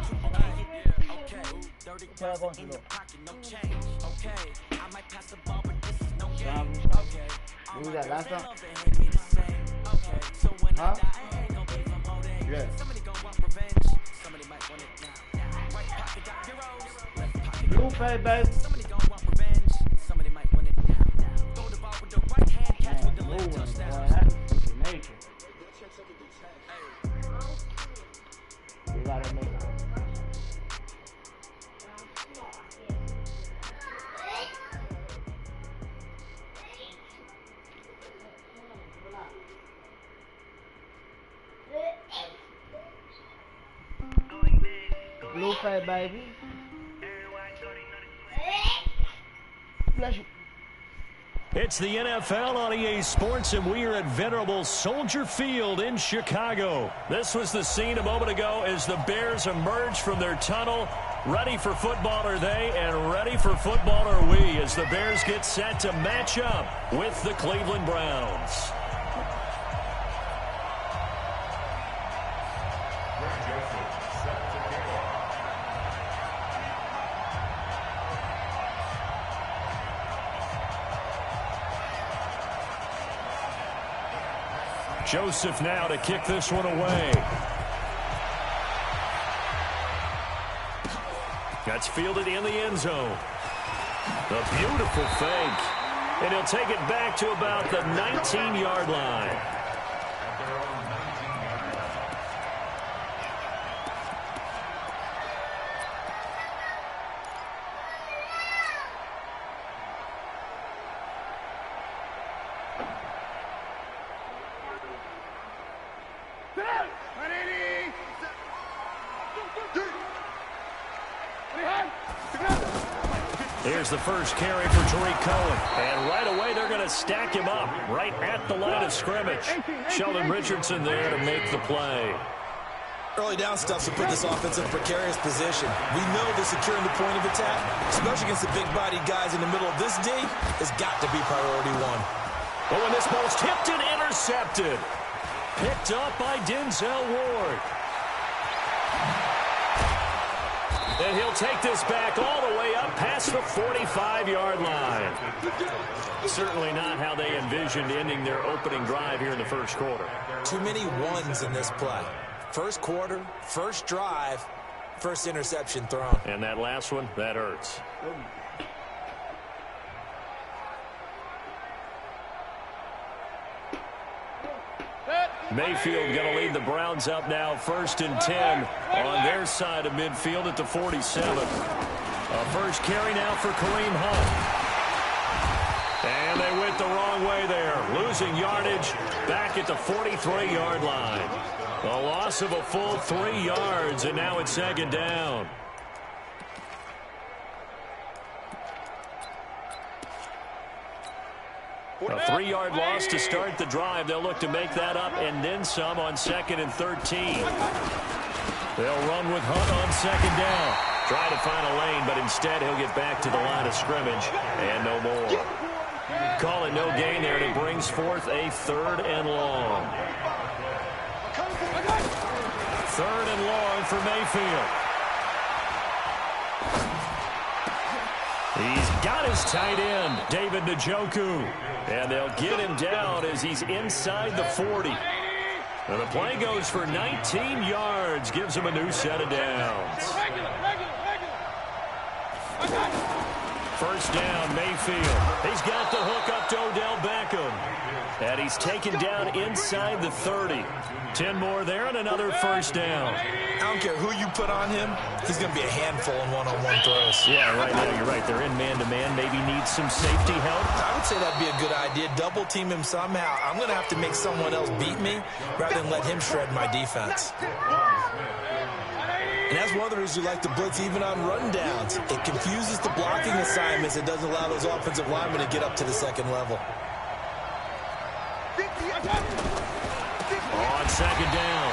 Speaker 7: Okay, 30,000 in the pocket, no change. Okay, I might pass the ball, but this is no game. Okay, all my girls, they love and hate me the same. Okay, so when I die, I ain't gon' be from old age. Somebody gon' want revenge, somebody might want it now. Right pocket got euros, left pocket got pound. Somebody gon' want revenge, somebody might want it now.
Speaker 2: fat baby. Bless you.
Speaker 3: It's the NFL on EA Sports, and we are at venerable Soldier Field in Chicago. This was the scene a moment ago as the Bears emerged from their tunnel. Ready for football are they, and ready for football are we, as the Bears get set to match up with the Cleveland Browns. Joseph now to kick this one away. That's fielded in the end zone. A beautiful fake. And he'll take it back to about the 19-yard line. Here's the first carry for Tariq Cohen. And right away, they're going to stack him up right at the line of scrimmage. Sheldon Richardson there to make the play.
Speaker 5: Early down stuff to put this offense in a precarious position. We know that securing the point of attack, especially against the big-bodied guys in the middle of this D, has got to be priority one.
Speaker 3: But when this ball's tipped and intercepted, picked up by Denzel Ward. And he'll take this back all the way up past the 45-yard line. Certainly not how they envisioned ending their opening drive here in the first quarter.
Speaker 5: Too many ones in this play. First quarter, first drive, first interception thrown.
Speaker 3: And that last one, that hurts. Mayfield going to lead the Browns up now 1st and 10 on their side of midfield at the 47. A first carry now for Kareem Hunt. And they went the wrong way there, losing yardage back at the 43-yard line. A loss of a full 3 yards, and now it's 2nd down. A 3-yard loss to start the drive. They'll look to make that up and then some on 2nd and 13. They'll run with Hunt on 2nd down. Try to find a lane, but instead he'll get back to the line of scrimmage and no more. Call it no gain there, and it brings forth a 3rd and long. 3rd and long for Mayfield. He's got his tight end, David Njoku. And they'll get him down as he's inside the 40. And the play goes for 19 yards, gives him a new set of downs. 1st down, Mayfield. He's got the hook up to Odell Beckham. And he's taken down inside the 30. 10 more there and another 1st down.
Speaker 5: I don't care who you put on him, he's going to be a handful in one-on-one throws.
Speaker 3: Yeah, right now you're right. They're in man-to-man. Maybe needs some safety help.
Speaker 5: I would say that'd be a good idea. Double team him somehow. I'm going to have to make someone else beat me rather than let him shred my defense. And that's one of the reasons we like to blitz even on run downs. It confuses the blocking assignments. It doesn't allow those offensive linemen to get up to the 2nd level.
Speaker 3: On 2nd down,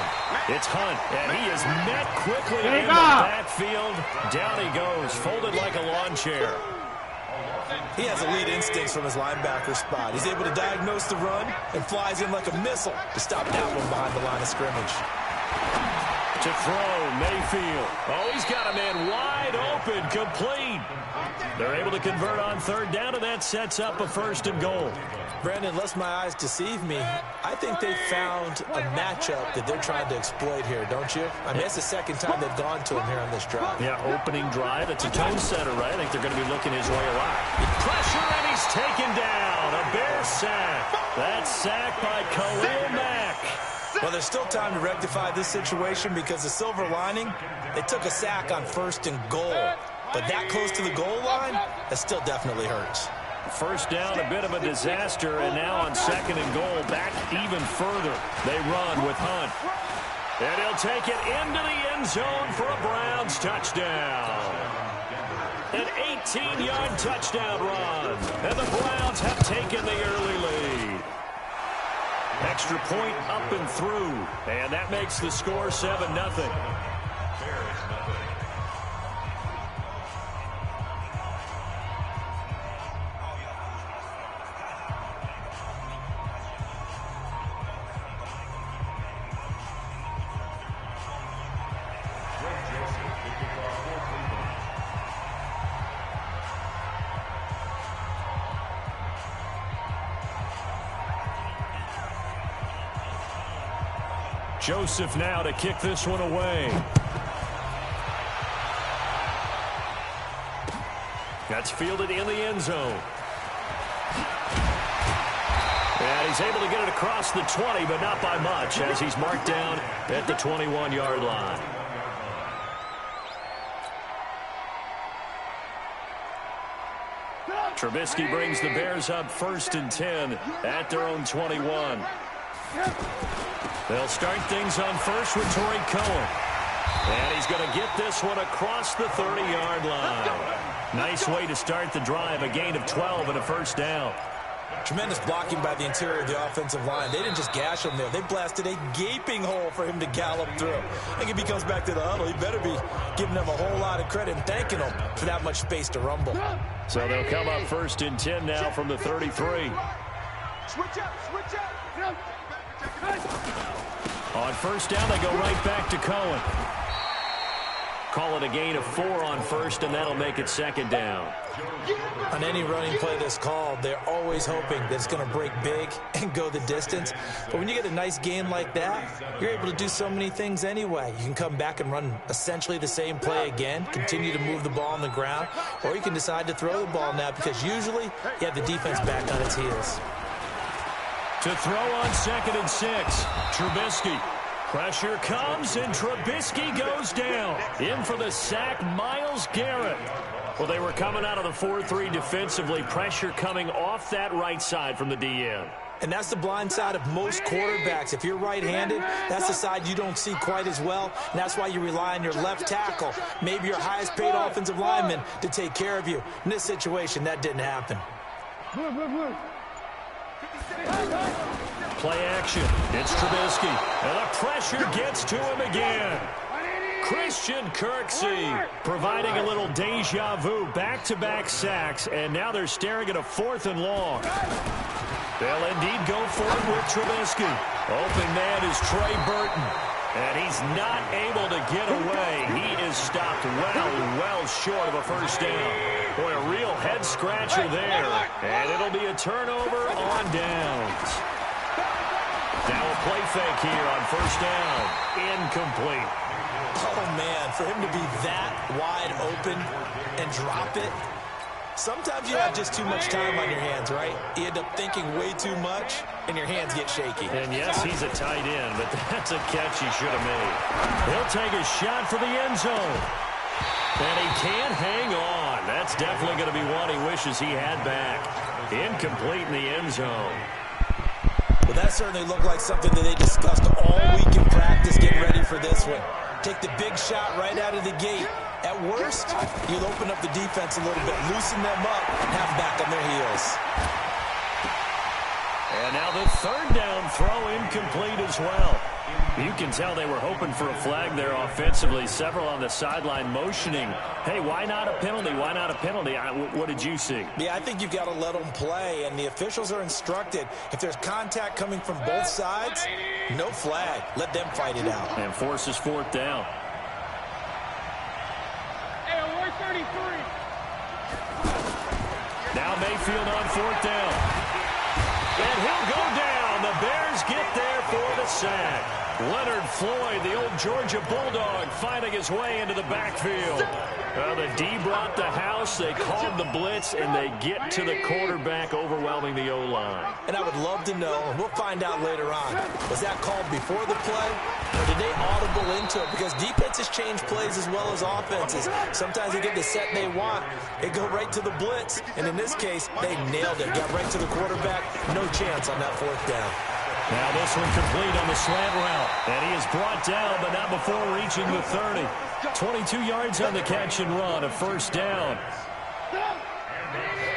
Speaker 3: it's Hunt, and he is met quickly in the backfield. Down he goes, folded like a lawn chair.
Speaker 5: He has elite instincts from his linebacker spot. He's able to diagnose the run and flies in like a missile to stop that one behind the line of scrimmage.
Speaker 3: To throw, Mayfield. Oh, he's got a man wide open, complete. They're able to convert on 3rd down, and that sets up a 1st and goal.
Speaker 5: Brandon, lest my eyes deceive me, I think they found a matchup that they're trying to exploit here, don't you? I mean, it's the 2nd time they've gone to him here on this drive.
Speaker 3: Yeah, opening drive. It's a tone setter, right? I think they're going to be looking his way a lot. Pressure, and he's taken down. A Bear sack. That sack by Khalil Mack.
Speaker 5: Well, there's still time to rectify this situation because the silver lining, they took a sack on 1st and goal. But that close to the goal line, that still definitely hurts.
Speaker 3: 1st down, a bit of a disaster, and now on 2nd and goal, back even further. They run with Hunt. And he'll take it into the end zone for a Browns touchdown. An 18-yard touchdown run. And the Browns have taken the early lead. Extra point up and through. And that makes the score 7-0. Joseph now to kick this one away. That's fielded in the end zone. And he's able to get it across the 20, but not by much, as he's marked down at the 21-yard line. Trubisky brings the Bears up 1st and 10 at their own 21. They'll start things on first with Torrey Cohen. And he's going to get this one across the 30-yard line. Nice way to start the drive, a gain of 12 and a first down.
Speaker 5: Tremendous blocking by the interior of the offensive line. They didn't just gash him there. They blasted a gaping hole for him to gallop through. I think if he comes back to the huddle, he better be giving them a whole lot of credit and thanking them for that much space to rumble.
Speaker 3: So they'll come up 1st and 10 now from the 33.
Speaker 4: Switch up.
Speaker 3: On first down, they go right back to Cohen. Call it a gain of 4 on first, and that'll make it 2nd down.
Speaker 5: On any running play that's called, they're always hoping that it's going to break big and go the distance. But when you get a nice gain like that, you're able to do so many things anyway. You can come back and run essentially the same play again, continue to move the ball on the ground, or you can decide to throw the ball now because usually you have the defense back on its heels.
Speaker 3: To throw on 2nd and 6, Trubisky. Pressure comes, and Trubisky goes down. In for the sack, Myles Garrett. Well, they were coming out of the 4-3 defensively. Pressure coming off that right side from the DN.
Speaker 5: And that's the blind side of most quarterbacks. If you're right-handed, that's the side you don't see quite as well. And that's why you rely on your left tackle, maybe your highest-paid offensive lineman, to take care of you. In this situation, that didn't happen.
Speaker 3: Play action. It's Trubisky. And the pressure gets to him again. Christian Kirksey providing a little deja vu. Back-to-back sacks. And now they're staring at a 4th and long. They'll indeed go for it with Trubisky. Open man is Trey Burton. And he's not able to get away. He is stopped well short of a first down. Boy, a real head-scratcher there. And it'll be a turnover on downs. Now a play fake here on first down. Incomplete.
Speaker 5: Oh, man, for him to be that wide open and drop it. Sometimes you have just too much time on your hands, right? You end up thinking way too much, and your hands get shaky.
Speaker 3: And yes, he's a tight end, but that's a catch he should have made. He'll take a shot for the end zone. And he can't hang on. That's definitely going to be one he wishes he had back. Incomplete in the end zone.
Speaker 5: Well, that certainly looked like something that they discussed all week in practice getting ready for this one. Take the big shot right out of the gate. At worst, you'll open up the defense a little bit, loosen them up, and have them back on their heels.
Speaker 3: And now the 3rd down throw incomplete as well. You can tell they were hoping for a flag there offensively. Several on the sideline motioning, hey, why not a penalty? Why not a penalty? What did you see?
Speaker 5: Yeah, I think you've got to let them play, and the officials are instructed. If there's contact coming from both sides, no flag. Let them fight it out.
Speaker 3: And forces 4th down. Now Mayfield on 4th down. And he'll go down. The Bears get there for the sack. Leonard Floyd, the old Georgia Bulldog, finding his way into the backfield. The D brought the house. They called the blitz, and they get to the quarterback, overwhelming the O-line.
Speaker 5: And I would love to know, and we'll find out later on, was that called before the play, or did they audible into it? Because defenses change plays as well as offenses. Sometimes they get the set they want. They go right to the blitz, and in this case, they nailed it. Got right to the quarterback. No chance on that 4th down.
Speaker 3: Now this one complete on the slant route. And he is brought down, but not before reaching the 30. 22 yards on the catch and run, a first down.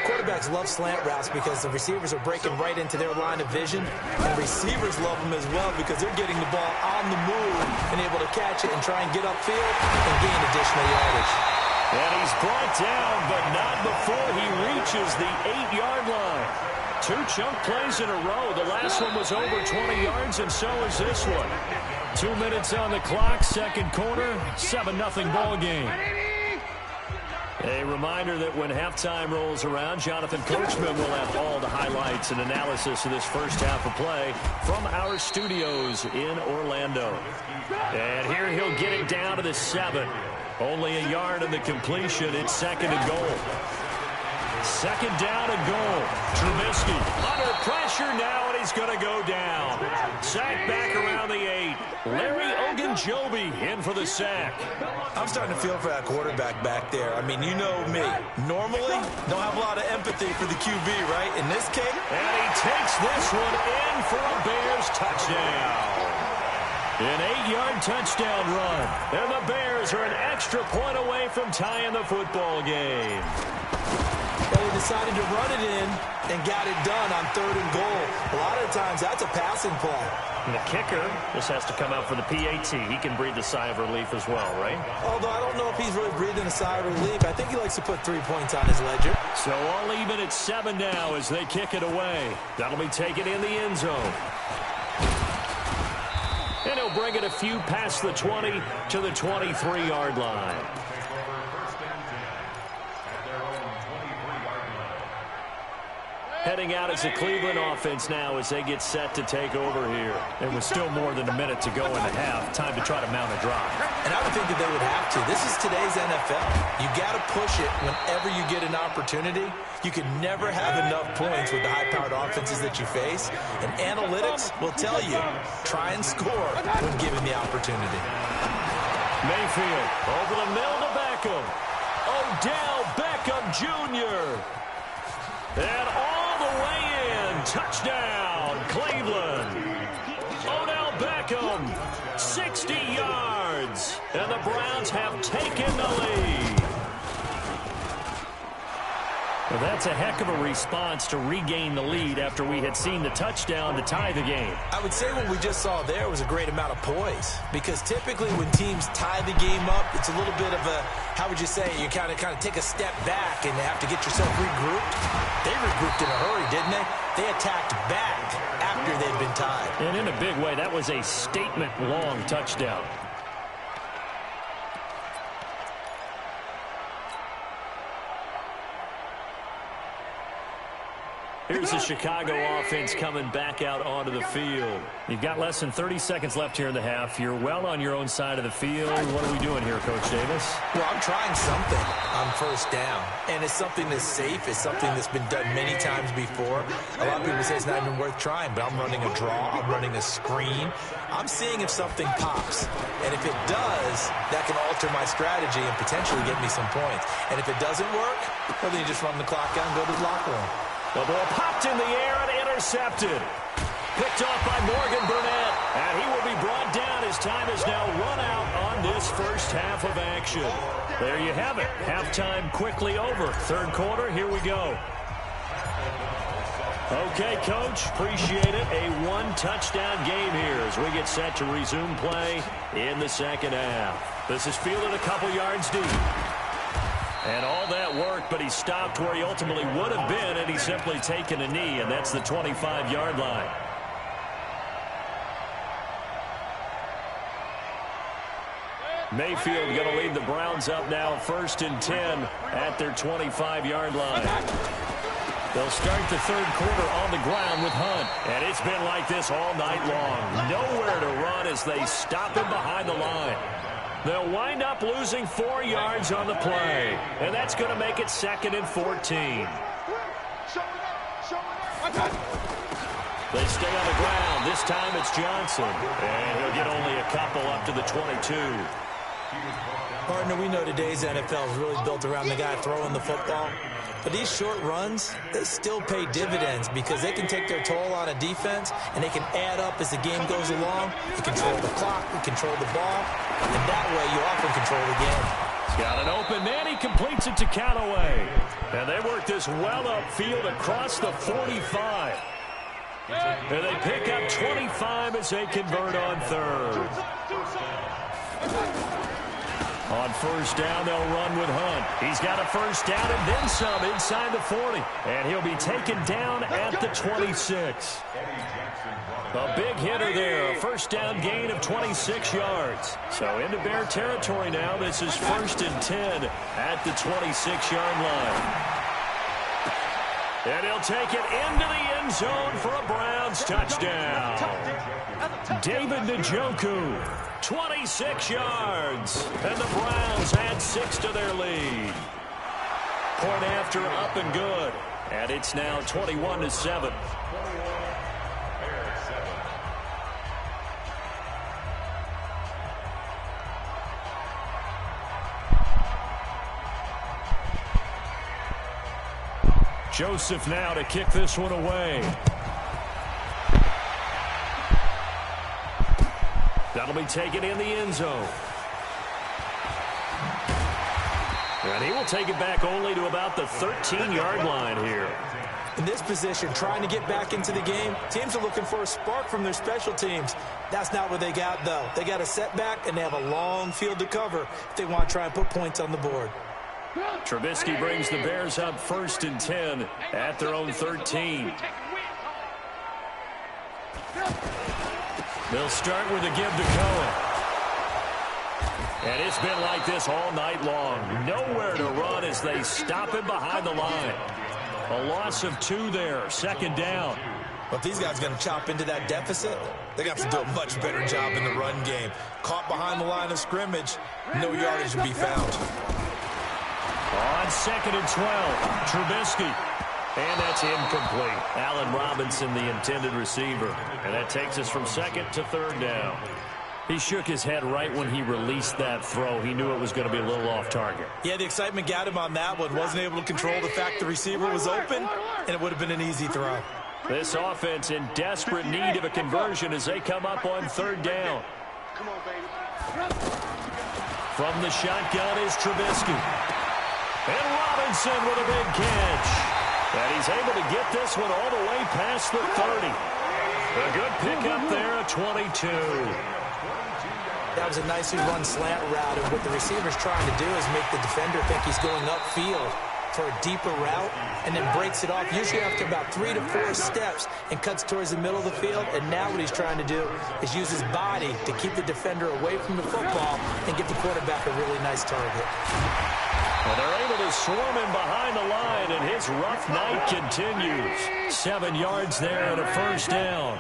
Speaker 5: Quarterbacks love slant routes because the receivers are breaking right into their line of vision. And receivers love them as well because they're getting the ball on the move and able to catch it and try and get upfield and gain additional yardage.
Speaker 3: And he's brought down, but not before he reaches the 8-yard line. 2 chunk plays in a row. The last one was over 20 yards, and so is this one. 2 minutes on the clock, second quarter, 7-0 ball game. A reminder that when halftime rolls around, Jonathan Coachman will have all the highlights and analysis of this first half of play from our studios in Orlando. And here he'll get it down to the 7. Only a yard of the completion. It's second and goal. Second down and goal. Trubisky under pressure now, and he's going to go down. Sack back around the 8. Larry Ogunjobi in for the sack.
Speaker 5: I'm starting to feel for that quarterback back there. I mean, you know me. Normally, don't have a lot of empathy for the QB, right? In this case.
Speaker 3: And he takes this one in for a Bears touchdown. An 8-yard touchdown run. And the Bears are an extra point away from tying the football game.
Speaker 5: But he decided to run it in and got it done on 3rd and goal. A lot of times, that's a passing play.
Speaker 3: And the kicker just has to come out for the PAT. He can breathe a sigh of relief as well, right?
Speaker 5: Although I don't know if he's really breathing a sigh of relief. I think he likes to put 3 points on his ledger.
Speaker 3: So all even at 7 now as they kick it away. That'll be taken in the end zone. And he'll bring it a few past the 20 to the 23-yard line. Heading out as the Cleveland offense now as they get set to take over here. And with still more than a minute to go in the half, time to try to mount a drive.
Speaker 5: And I would think that they would have to. This is today's NFL. You got to push it whenever you get an opportunity. You can never have enough points with the high-powered offenses that you face. And analytics will tell you, try and score when given the opportunity.
Speaker 3: Mayfield over the middle to Beckham. Odell Beckham Jr. And all the way in. Touchdown, Cleveland. Odell Beckham, 60 yards. And the Browns have taken the lead. Well, that's a heck of a response to regain the lead after we had seen the touchdown to tie the game.
Speaker 5: I would say what we just saw there was a great amount of poise, because typically when teams tie the game up, it's a little bit of a, how would you say, you kind of take a step back and have to get yourself regrouped. They regrouped in a hurry, didn't they? They attacked back after they'd been tied.
Speaker 3: And in a big way, that was a statement-long touchdown. Here's the Chicago offense coming back out onto the field. You've got less than 30 seconds left here in the half. You're well on your own side of the field. What are we doing here, Coach Davis?
Speaker 5: Well, I'm trying something on first down, and it's something that's safe. It's something that's been done many times before. A lot of people say it's not even worth trying, but I'm running a draw. I'm running a screen. I'm seeing if something pops, and if it does, that can alter my strategy and potentially get me some points. And if it doesn't work, well, then you just run the clock out and go to the locker room.
Speaker 3: The ball popped in the air and intercepted. Picked off by Morgan Burnett. And he will be brought down. His time is now run out on this first half of action. There you have it. Halftime quickly over. Third quarter, here we go. Okay, Coach, appreciate it. A one-touchdown game here as we get set to resume play in the second half. This is fielded a couple yards deep. And all that work, but he stopped where he ultimately would have been, and he's simply taken a knee, and that's the 25-yard line. Mayfield going to lead the Browns up now, 1st and 10 at their 25-yard line. They'll start the third quarter on the ground with Hunt. And it's been like this all night long. Nowhere to run as they stop him behind the line. They'll wind up losing 4 yards on the play. And that's going to make it 2nd and 14. They stay on the ground. This time it's Johnson. And he'll get only a couple up to the 22.
Speaker 5: Partner, we know today's NFL is really built around the guy throwing the football. But these short runs, they still pay dividends because they can take their toll on a defense, and they can add up as the game goes along. You control the clock, you control the ball, and that way you often control the game.
Speaker 3: He's got an open man. He completes it to Callaway. And they work this well upfield across the 45. And they pick up 25 as they convert on third. On first down, they'll run with Hunt. He's got a first down and then some inside the 40. And he'll be taken down at the 26. A big hitter there. A first down gain of 26 yards. So into Bear territory now. This is 1st and 10 at the 26-yard line. And he'll take it into the end zone for a Browns touchdown. David Njoku, 26 yards. And the Browns add 6 to their lead. Point after up and good. And it's now 21-7. Joseph now to kick this one away. That'll be taken in the end zone. And he will take it back only to about the 13-yard line here.
Speaker 5: In this position, trying to get back into the game, teams are looking for a spark from their special teams. That's not what they got, though. They got a setback, and they have a long field to cover if they want to try and put points on the board.
Speaker 3: Trubisky brings the Bears up 1st and 10 at their own 13. They'll start with a give to Cohen. And it's been like this all night long. Nowhere to run as they stop him behind the line. A loss of 2 there, 2nd down.
Speaker 5: But these guys are going to chop into that deficit. They're going to have to do a much better job in the run game. Caught behind the line of scrimmage, no yardage will be found.
Speaker 3: On 2nd and 12, Trubisky. And that's incomplete. Allen Robinson, the intended receiver. And that takes us from 2nd to 3rd down. He shook his head right when he released that throw. He knew it was going to be a little off target.
Speaker 5: Yeah, the excitement got him on that one. Wasn't able to control the fact the receiver was open, and it would have been an easy throw.
Speaker 3: This offense in desperate need of a conversion as they come up on 3rd down.
Speaker 4: Come on, baby.
Speaker 3: From the shotgun is Trubisky. And Robinson with a big catch. And he's able to get this one all the way past the 30. A good pickup there at 22.
Speaker 5: That was a nicely run slant route, and what the receiver's trying to do is make the defender think he's going upfield for a deeper route, and then breaks it off, usually after about 3 to 4 steps, and cuts towards the middle of the field. And now what he's trying to do is use his body to keep the defender away from the football and give the quarterback a really nice target.
Speaker 3: Well, they're able to swarm him behind the line, and his rough night continues. 7 yards there and a first down.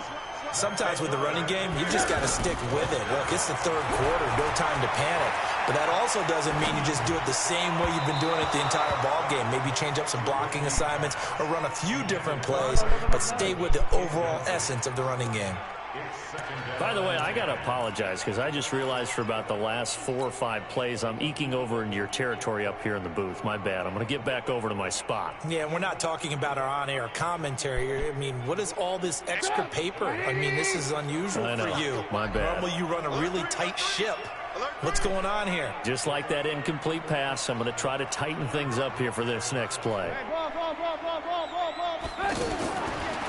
Speaker 5: Sometimes with the running game, you just got to stick with it. Look, it's the 3rd quarter, no time to panic. But that also doesn't mean you just do it the same way you've been doing it the entire ball game. Maybe change up some blocking assignments or run a few different plays, but stay with the overall essence of the running game.
Speaker 3: By the way, I got to apologize because I just realized for about the last 4 or 5 plays, I'm eking over into your territory up here in the booth. My bad. I'm going to get back over to my spot.
Speaker 5: Yeah, and we're not talking about our on-air commentary. I mean, what is all this extra paper? I mean, this is unusual for you.
Speaker 3: My bad.
Speaker 5: Normally you run a really tight ship. What's going on here?
Speaker 3: Just like that incomplete pass, I'm going to try to tighten things up here for this next play.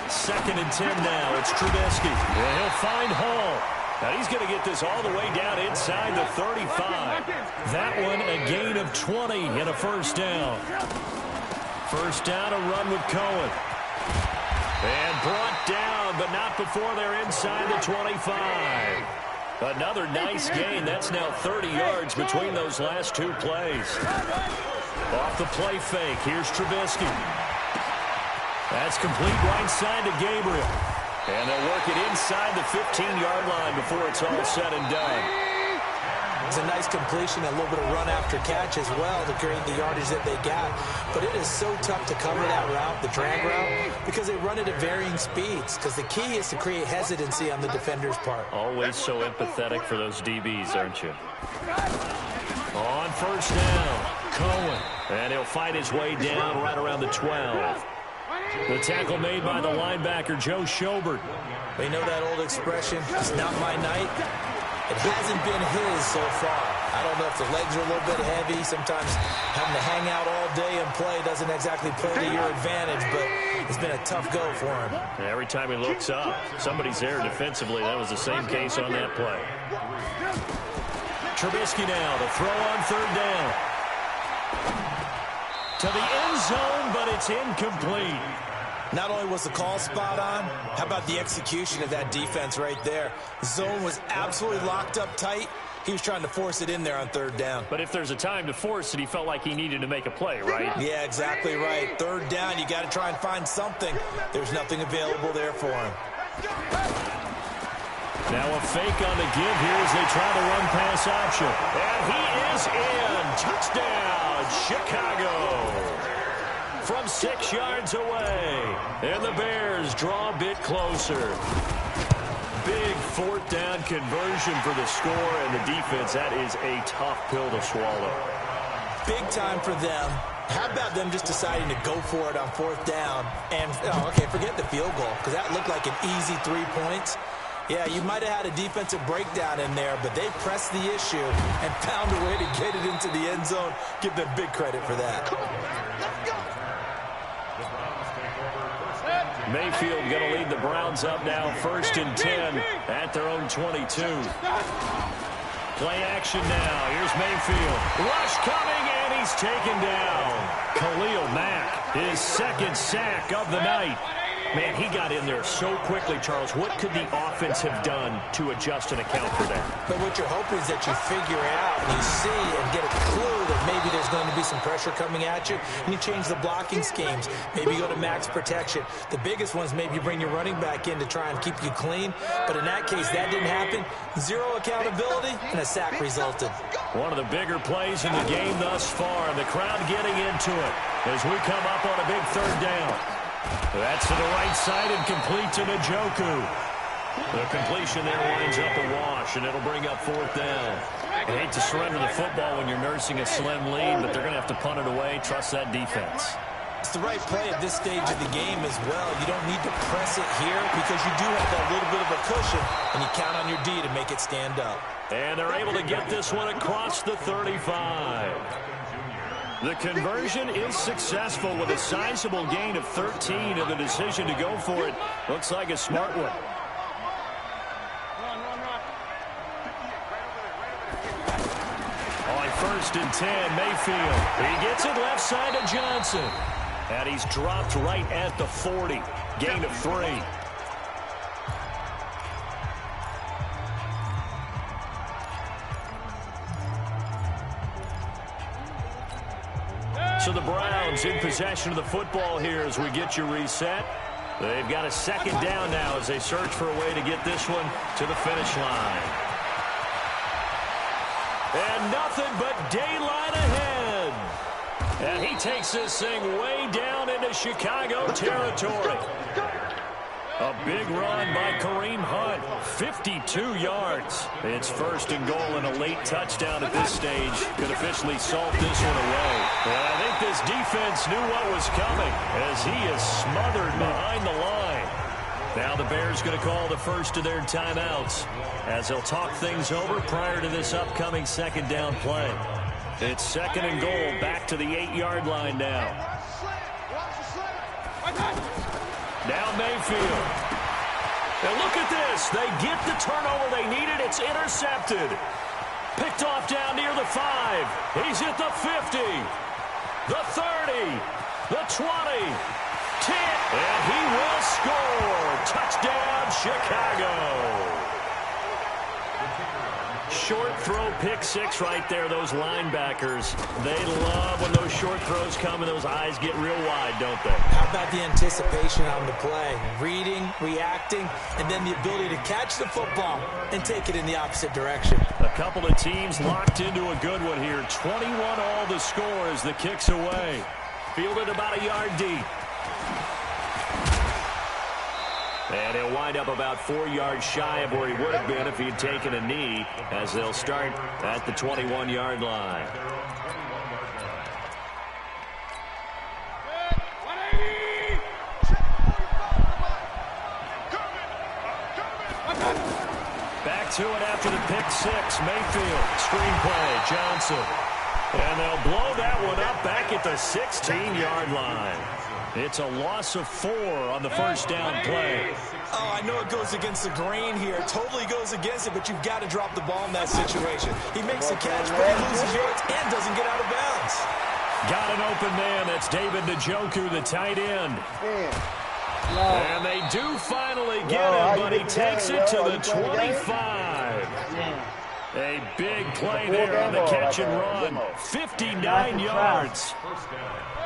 Speaker 3: 2nd and 10 now. It's Trubisky. And he'll find Hall. Now he's going to get this all the way down inside the 35. That one a gain of 20 and a first down. First down, a run with Cohen. And brought down, but not before they're inside the 25. Another nice gain. That's now 30 yards between those last 2 plays. Off the play fake. Here's Trubisky. That's complete right side to Gabriel. And they'll work it inside the 15-yard line before it's all said and done.
Speaker 5: It's a nice completion, a little bit of run after catch as well to create the yardage that they got. But it is so tough to cover that route, the drag route, because they run it at varying speeds. Because the key is to create hesitancy on the defender's part.
Speaker 3: Always so empathetic for those DBs, aren't you? On first down, Cohen. And he'll fight his way down right around the 12. The tackle made by the linebacker, Joe Schobert.
Speaker 5: You know that old expression, it's not my night? It hasn't been his so far. I don't know if the legs are a little bit heavy. Sometimes having to hang out all day and play doesn't exactly play to your advantage, but it's been a tough go for him.
Speaker 3: Every time he looks up, somebody's there defensively. That was the same case on that play. Trubisky now to throw on third down. To the end zone, but it's incomplete.
Speaker 5: Not only was the call spot on, how about the execution of that defense right there? The zone was absolutely locked up tight. He was trying to force it in there on third down.
Speaker 3: But if there's a time to force it, he felt like he needed to make a play, right?
Speaker 5: Yeah, exactly right. Third down, you got to try and find something. There's nothing available there for him.
Speaker 3: Now a fake on the give here as they try the run-pass option. And he is in. Touchdown, Chicago. From 6 yards away. And the Bears draw a bit closer. Big fourth down conversion for the score, and the defense, that is a tough pill to swallow.
Speaker 5: Big time for them. How about them just deciding to go for it on fourth down? And, okay, forget the field goal, because that looked like an easy 3 points. Yeah, you might have had a defensive breakdown in there, but they pressed the issue and found a way to get it into the end zone. Give them big credit for that.
Speaker 3: Mayfield going to lead the Browns up now, 1st and 10 at their own 22. Play action now. Here's Mayfield. Rush coming, and he's taken down. Khalil Mack, his 2nd sack of the night. Man, he got in there so quickly, Charles. What could the offense have done to adjust and account for that?
Speaker 5: But what you're hoping is that you figure out and you see and get a clue that maybe there's going to be some pressure coming at you, and you change the blocking schemes. Maybe you go to max protection. The biggest ones, maybe you bring your running back in to try and keep you clean. But in that case, that didn't happen. Zero accountability, and a sack resulted.
Speaker 3: One of the bigger plays in the game thus far, and the crowd getting into it as we come up on a big third down. That's to the right side and complete to Njoku. The completion there winds up a wash, and it'll bring up fourth down. I hate to surrender the football when you're nursing a slim lead, but they're going to have to punt it away. Trust that defense.
Speaker 5: It's the right play at this stage of the game as well. You don't need to press it here because you do have that little bit of a cushion, and you count on your D to make it stand up.
Speaker 3: And they're able to get this one across the 35. The conversion is successful with a sizable gain of 13, and the decision to go for it looks like a smart one. On 1st and 10, Mayfield. He gets it left side to Johnson. And he's dropped right at the 40. Gain of 3. So the Browns in possession of the football here as we get you reset. They've got a 2nd down now as they search for a way to get this one to the finish line. And nothing but daylight ahead. And he takes this thing way down into Chicago territory. A big run by Kareem Hunt, 52 yards. It's 1st and goal, and a late touchdown at this stage could officially salt this one away. And I think this defense knew what was coming as he is smothered behind the line. Now the Bears going to call the first of their timeouts as they'll talk things over prior to this upcoming 2nd down play. It's 2nd and goal, back to the 8-yard line now. Now Mayfield. And look at this. They get the turnover they needed. It's intercepted. Picked off down near the 5. He's at the 50. The 30. The 20. 10. And he will score. Touchdown, Chicago. Short throw, pick 6 right there. Those linebackers, they love when those short throws come and those eyes get real wide, don't they?
Speaker 5: How about the anticipation on the play? Reading, reacting, and then the ability to catch the football and take it in the opposite direction.
Speaker 3: A couple of teams locked into a good one here. 21 all the score as the kick's away. Fielded about a yard deep. And he'll wind up about 4 yards shy of where he would have been if he'd taken a knee, as they'll start at the 21-yard line. Back to it after the pick six. Mayfield, screenplay, Johnson. And they'll blow that one up back at the 16-yard line. It's a loss of 4 on the first down play.
Speaker 5: Oh, I know it goes against the grain here. Totally goes against it, but you've got to drop the ball in that situation. He makes a catch, but he loses yards and doesn't get out of bounds.
Speaker 3: Got an open man. That's David Njoku, the tight end. And they do finally get him, but he takes it to the 25. A big play there on the catch and run. 59 yards.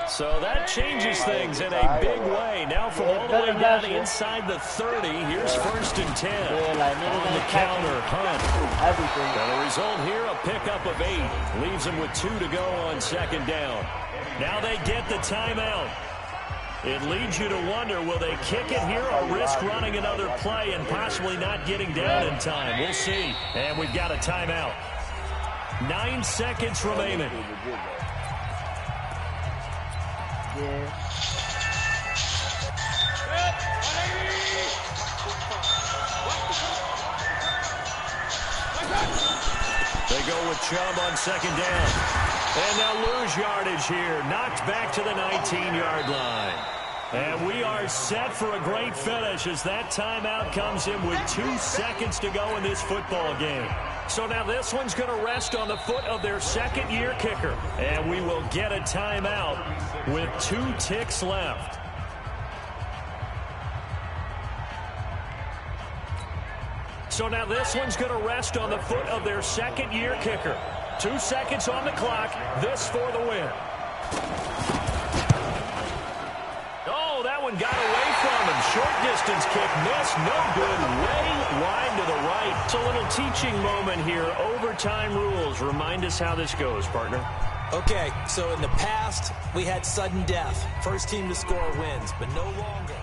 Speaker 3: So that changes things in a big way. Now from all the way down inside the 30, here's 1st and 10. On the counter, Hunt. And the result here, a pickup of 8. Leaves them with 2 to go on 2nd down. Now they get the timeout. It leads you to wonder, will they kick it here or risk running another play and possibly not getting down in time? We'll see. And we've got a timeout. 9 seconds remaining. They go with Chubb on 2nd down. And they'll lose yardage here. Knocked back to the 19-yard line. And we are set for a great finish as that timeout comes in with 2 seconds to go in this football game. So now this one's going to rest on the foot of their 2nd-year kicker. And we will get a timeout with 2 ticks left. So now this one's going to rest on the foot of their 2nd-year kicker. 2 seconds on the clock. This for the win. Oh, that one got away from him. Short distance kick missed. No good. Way wide to the right. It's a little teaching moment here. Overtime rules. Remind us how this goes, partner.
Speaker 5: Okay, so in the past, we had sudden death. First team to score wins, but no longer.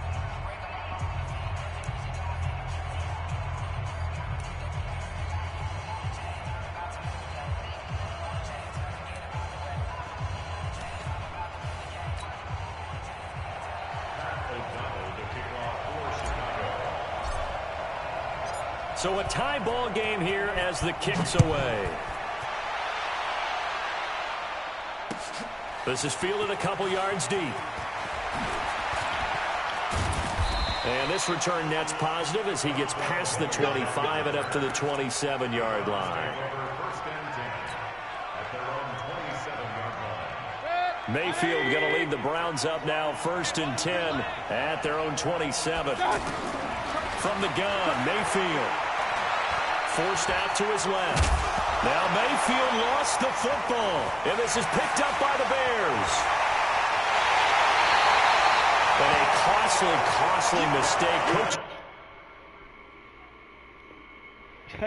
Speaker 3: So a tie ball game here as the kick's away. This is fielded a couple yards deep. And this return net's positive as he gets past the 25 and up to the 27-yard line. Mayfield going to lead the Browns up now 1st and 10 at their own 27. From the gun, Mayfield. Forced out to his left. Now Mayfield lost the football. And this is picked up by the Bears. And a costly mistake. Coach.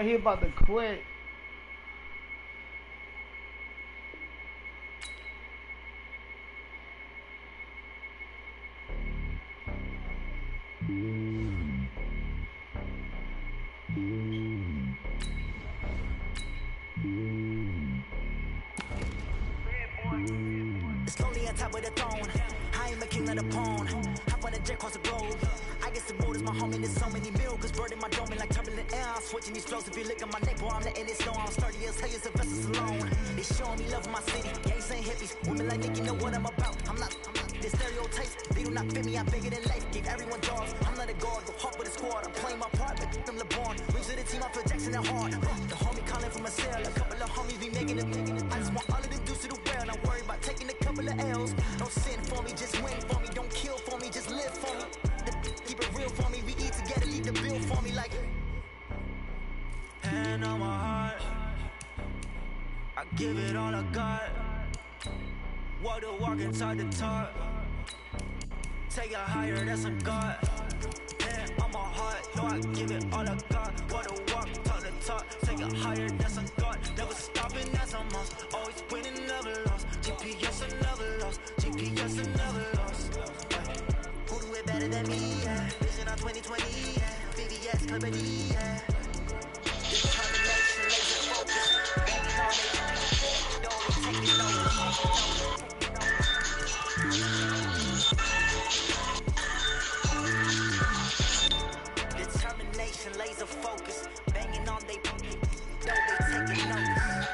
Speaker 2: He about to quit.
Speaker 7: It's lonely on top of the throne. I am a king of the pawn. Hop on a jet across the globe. I guess the road is my home and there's so many bills. Bird in my dome like turbulent air. I'm switching these flows. If you look at my neck, boy, I'm letting it snow. I'm sturdy as hell as a vessel alone. They showing me love in my city. Gangs ain't hippies. Women like Nick, you know what I'm about. I'm not the stereotypes. They do not fit me. I'm bigger than life. Give everyone jobs. I'm not a guard. Go hard with a squad. I'm playing my part. But them LeBron. Rings to the team. I feel Jackson at heart. The homie calling from a cell. A couple of homies be making it. I just want all of the dudes to do well. Not worry about taking a couple of L's. Don't sin for me. Just win for me. Don't kill for me. Just live for me. Keep it real for me. We eat together. Leave the bill for me like. Hand on my heart. I give it all I got. Walk the walk inside the talk. Take it higher, that's a God. Hand on my heart, yo, I give it all I got. Walk the walk, talk the talk. Take it higher, that's a God. Never stopping, that's a must. Always winning, never lost. GPS, I never lost. GPS, I never lost. Who do it better than me? Yeah. Vision on 2020. yes, clarity, yeah. Determination, laser focus, banging on it. Don't be taking notice. Determination, laser focus, banging on they. Don't they taking notice.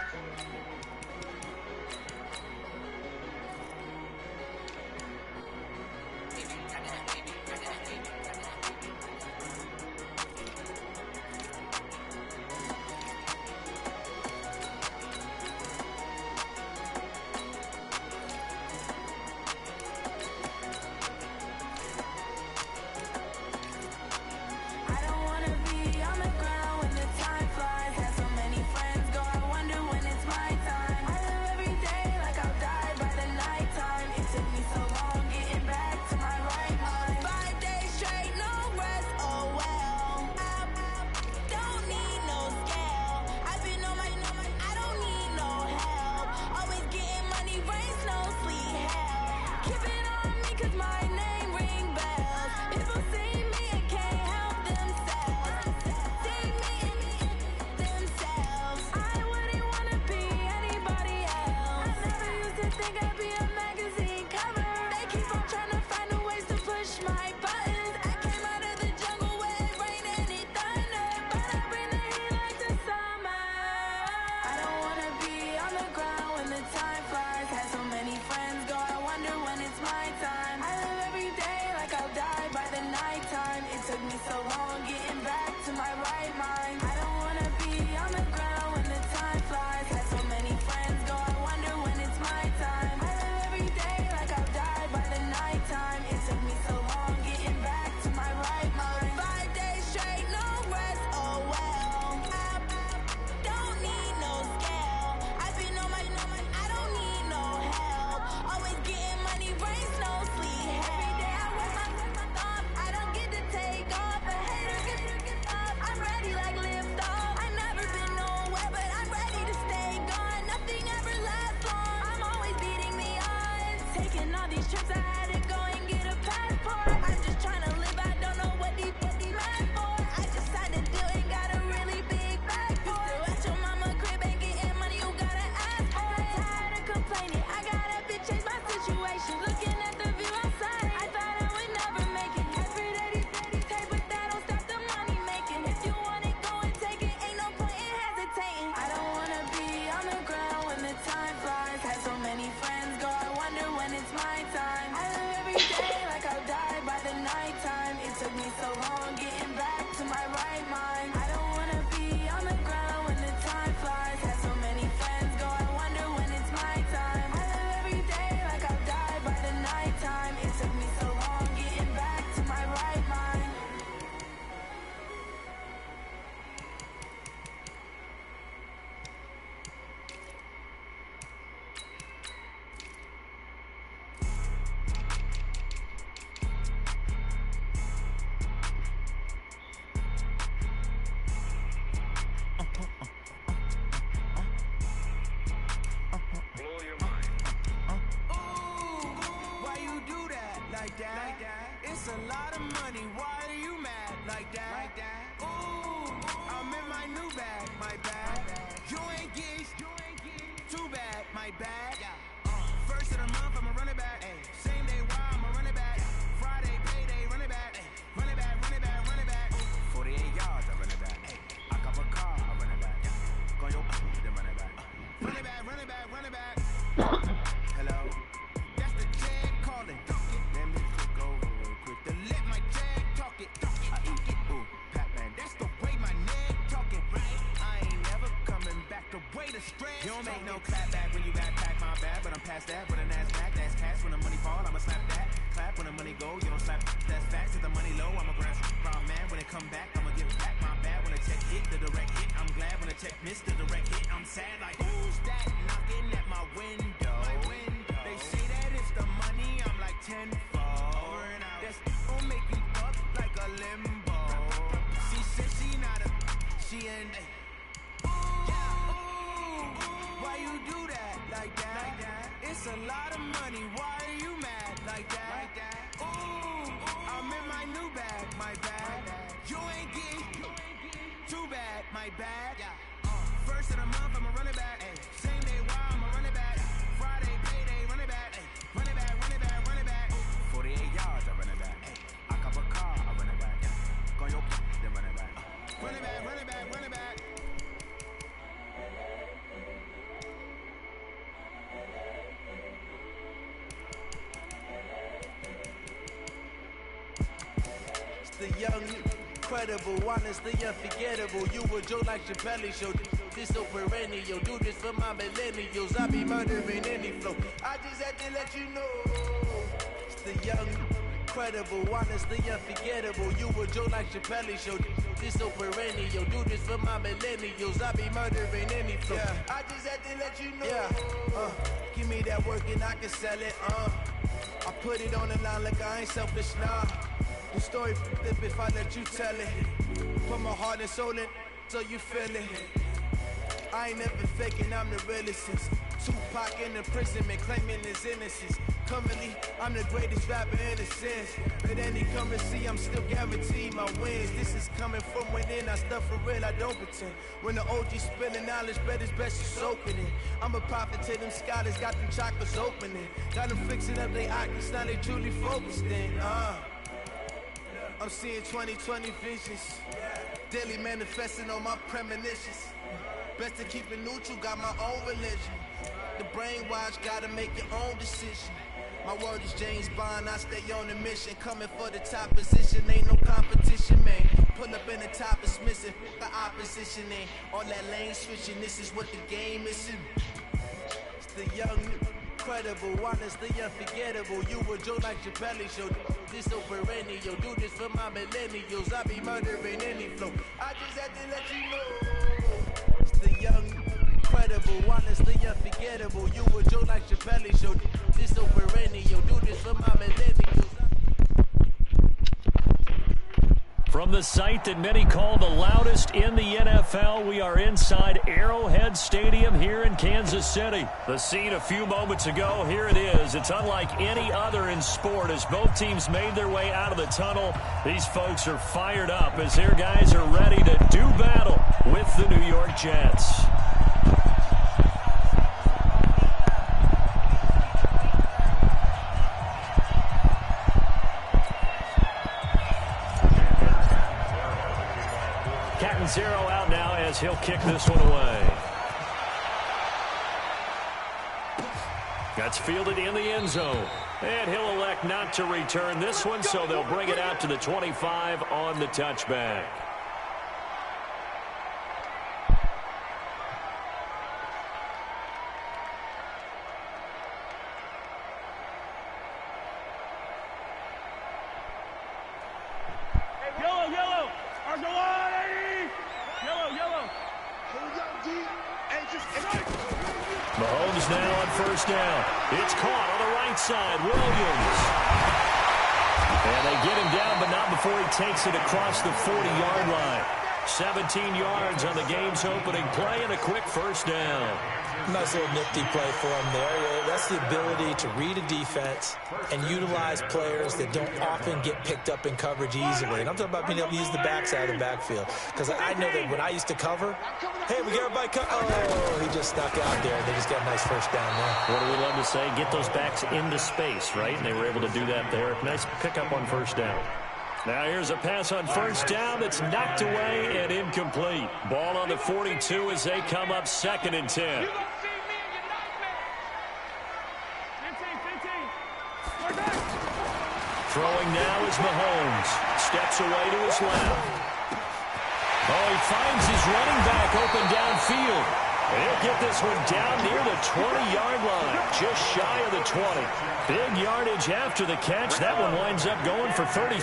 Speaker 9: It's a lot of money, why are you mad like that? Ooh, I'm in my new bag, my bag. You ain't getting too bad, my bag. First of the month, I'ma run it back. Same day, why I'ma run it back. Friday, payday, run it back. Run it back, run it back, run it back. 48 yards, I run it back. I cop a car, I run it back. Go yo, then run it back. Run it back, run it back, run it back. Hello, that's the Jag calling. Let me click over real quick to let my Jag talk it. I eat it, ooh, Pac-Man, that's the way my neck talking. Right, I ain't never coming back the way the stress. You don't make no clap back when you backpack, my bad, but I'm past that. With a NASDAQ, that's cash. When the money fall, I'ma slap that. Clap when the money go, you don't slap. That's facts. If the money low, I'ma grab round man. When it come back, I'ma give back my bad. When the check hit, the direct hit. I'm glad when the check missed the direct hit. I'm sad like who's that knocking at my window? They say that it's the money, I'm like tenfold. That's gon' make you up like a limbo. She said she not a, she ain't. Why you do that like that? It's a lot of money, why are you mad like that? Ooh, I'm in my new bag, my bag. You ain't getting my bad. First of the month, I'm a running back. Same day, wild, I'm a running back. Friday, payday, running back. Running back, running back, running back. 48 yards, I run it back. I cop a car, I run it back. Go your then run it back. Running back, running back, running back. It's the young, incredible, honestly unforgettable. You a Joe like Chappelle show. This so perennial. Do this for my millennials. I be murdering any flow. I just had to let you know. It's the young, incredible, honestly unforgettable. You a Joe like Chappelle show. This so perennial. Do this for my millennials. I be murdering any flow. I just had to let you know. Give me that work and I can sell it. I put it on the line like I ain't selfish, nah. The story flip if I let you tell it. Put my heart and soul in so you feel it. I ain't never faking, I'm the realest since Tupac in imprisonment, claiming his innocence. Currently, I'm the greatest rapper in a sense. At any currency, I'm still guaranteed my wins. This is coming from within, I stuff for real, I don't pretend. When the OG spilling knowledge, bet it's best you soaking it. I'm a prophet to them scholars, got them chakras opening. Got them fixing up they octaves, now they truly focused in. I'm seeing 2020 visions. Daily manifesting on my premonitions. Best to keep it neutral, got my own religion. The brainwash, gotta make your own decision. My word is James Bond, I stay on a mission. Coming for the top position, ain't no competition, man. Pull up in the top is missing, the opposition ain't. All that lane switching, this is what the game is in. It's the young, incredible, honestly unforgettable. You a Joe like Chappelle show. This so perennial. Do this for my millennials. I be murdering any flow. I just had to let you know. It's the young, incredible, honestly unforgettable. You a Joe like Chappelle show. This so perennial. Do this for my millennials.
Speaker 3: From the site that many call the loudest in the NFL, we are inside Arrowhead Stadium here in Kansas City. The scene a few moments ago, here it is. It's unlike any other in sport as both teams made their way out of the tunnel. These folks are fired up as their guys are ready to do battle with the New York Jets. Zero out now as he'll kick this one away. That's fielded in the end zone. And he'll elect not to return this one, so they'll bring it out to the 25 on the touchback. Mahomes now on first down. It's caught on the right side. Williams. And they get him down, but not before he takes it across the 40-yard line. 17 yards on the game's opening play and a quick first down.
Speaker 5: Nice little nifty play for him there. That's the ability to read a defense and utilize players that don't often get picked up in coverage easily. And I'm talking about being able to use the backside of the backfield. Because I know that when I used to cover, hey, we got everybody oh, he just stuck out there. They just got a nice first down there.
Speaker 3: What do we love to say? Get those backs into space, right? And they were able to do that there. Nice pickup on first down. Now here's a pass on first down that's knocked away and incomplete. Ball on the 42 as they come up 2nd and 10. Throwing now is Mahomes. Steps away to his left. Oh, he finds his running back open downfield. And he'll get this one down near the 20-yard line, just shy of the 20. Big yardage after the catch. That one winds up going for 36.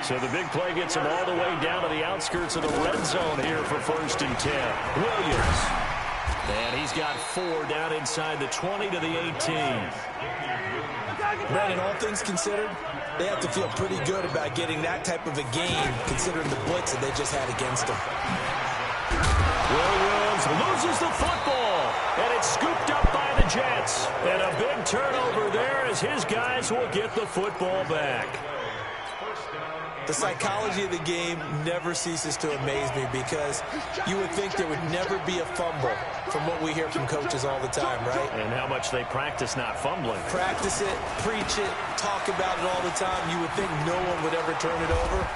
Speaker 3: So the big play gets him all the way down to the outskirts of the red zone here for 1st and 10. Williams. And he's got 4 down inside the 20 to the 18.
Speaker 5: Brandon, all things considered, they have to feel pretty good about getting that type of a game, considering the blitz that they just had against them.
Speaker 3: Williams loses the football, and it's scooped up by the Jets. And a big turnover there as his guys will get the football back.
Speaker 6: First down
Speaker 5: The psychology of the game never ceases to amaze me because you would think there would never be a fumble from what we hear from coaches all the time, right?
Speaker 3: And how much they practice not fumbling.
Speaker 5: Practice it, preach it, talk about it all the time. You would think no one would ever turn it over.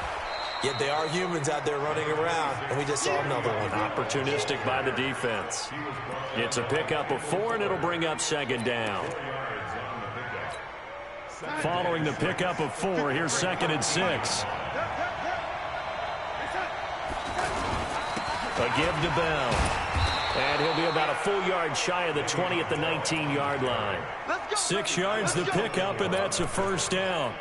Speaker 5: Yet they are humans out there running around, and we just saw another one.
Speaker 3: Opportunistic by the defense. It's a pickup of 4, and it'll bring up second down. Following the pickup of 4, here's 2nd and 6. A give to Bell. And he'll be about a full yard shy of the 20 at the 19-yard line. 6 yards the pickup, and that's a first down.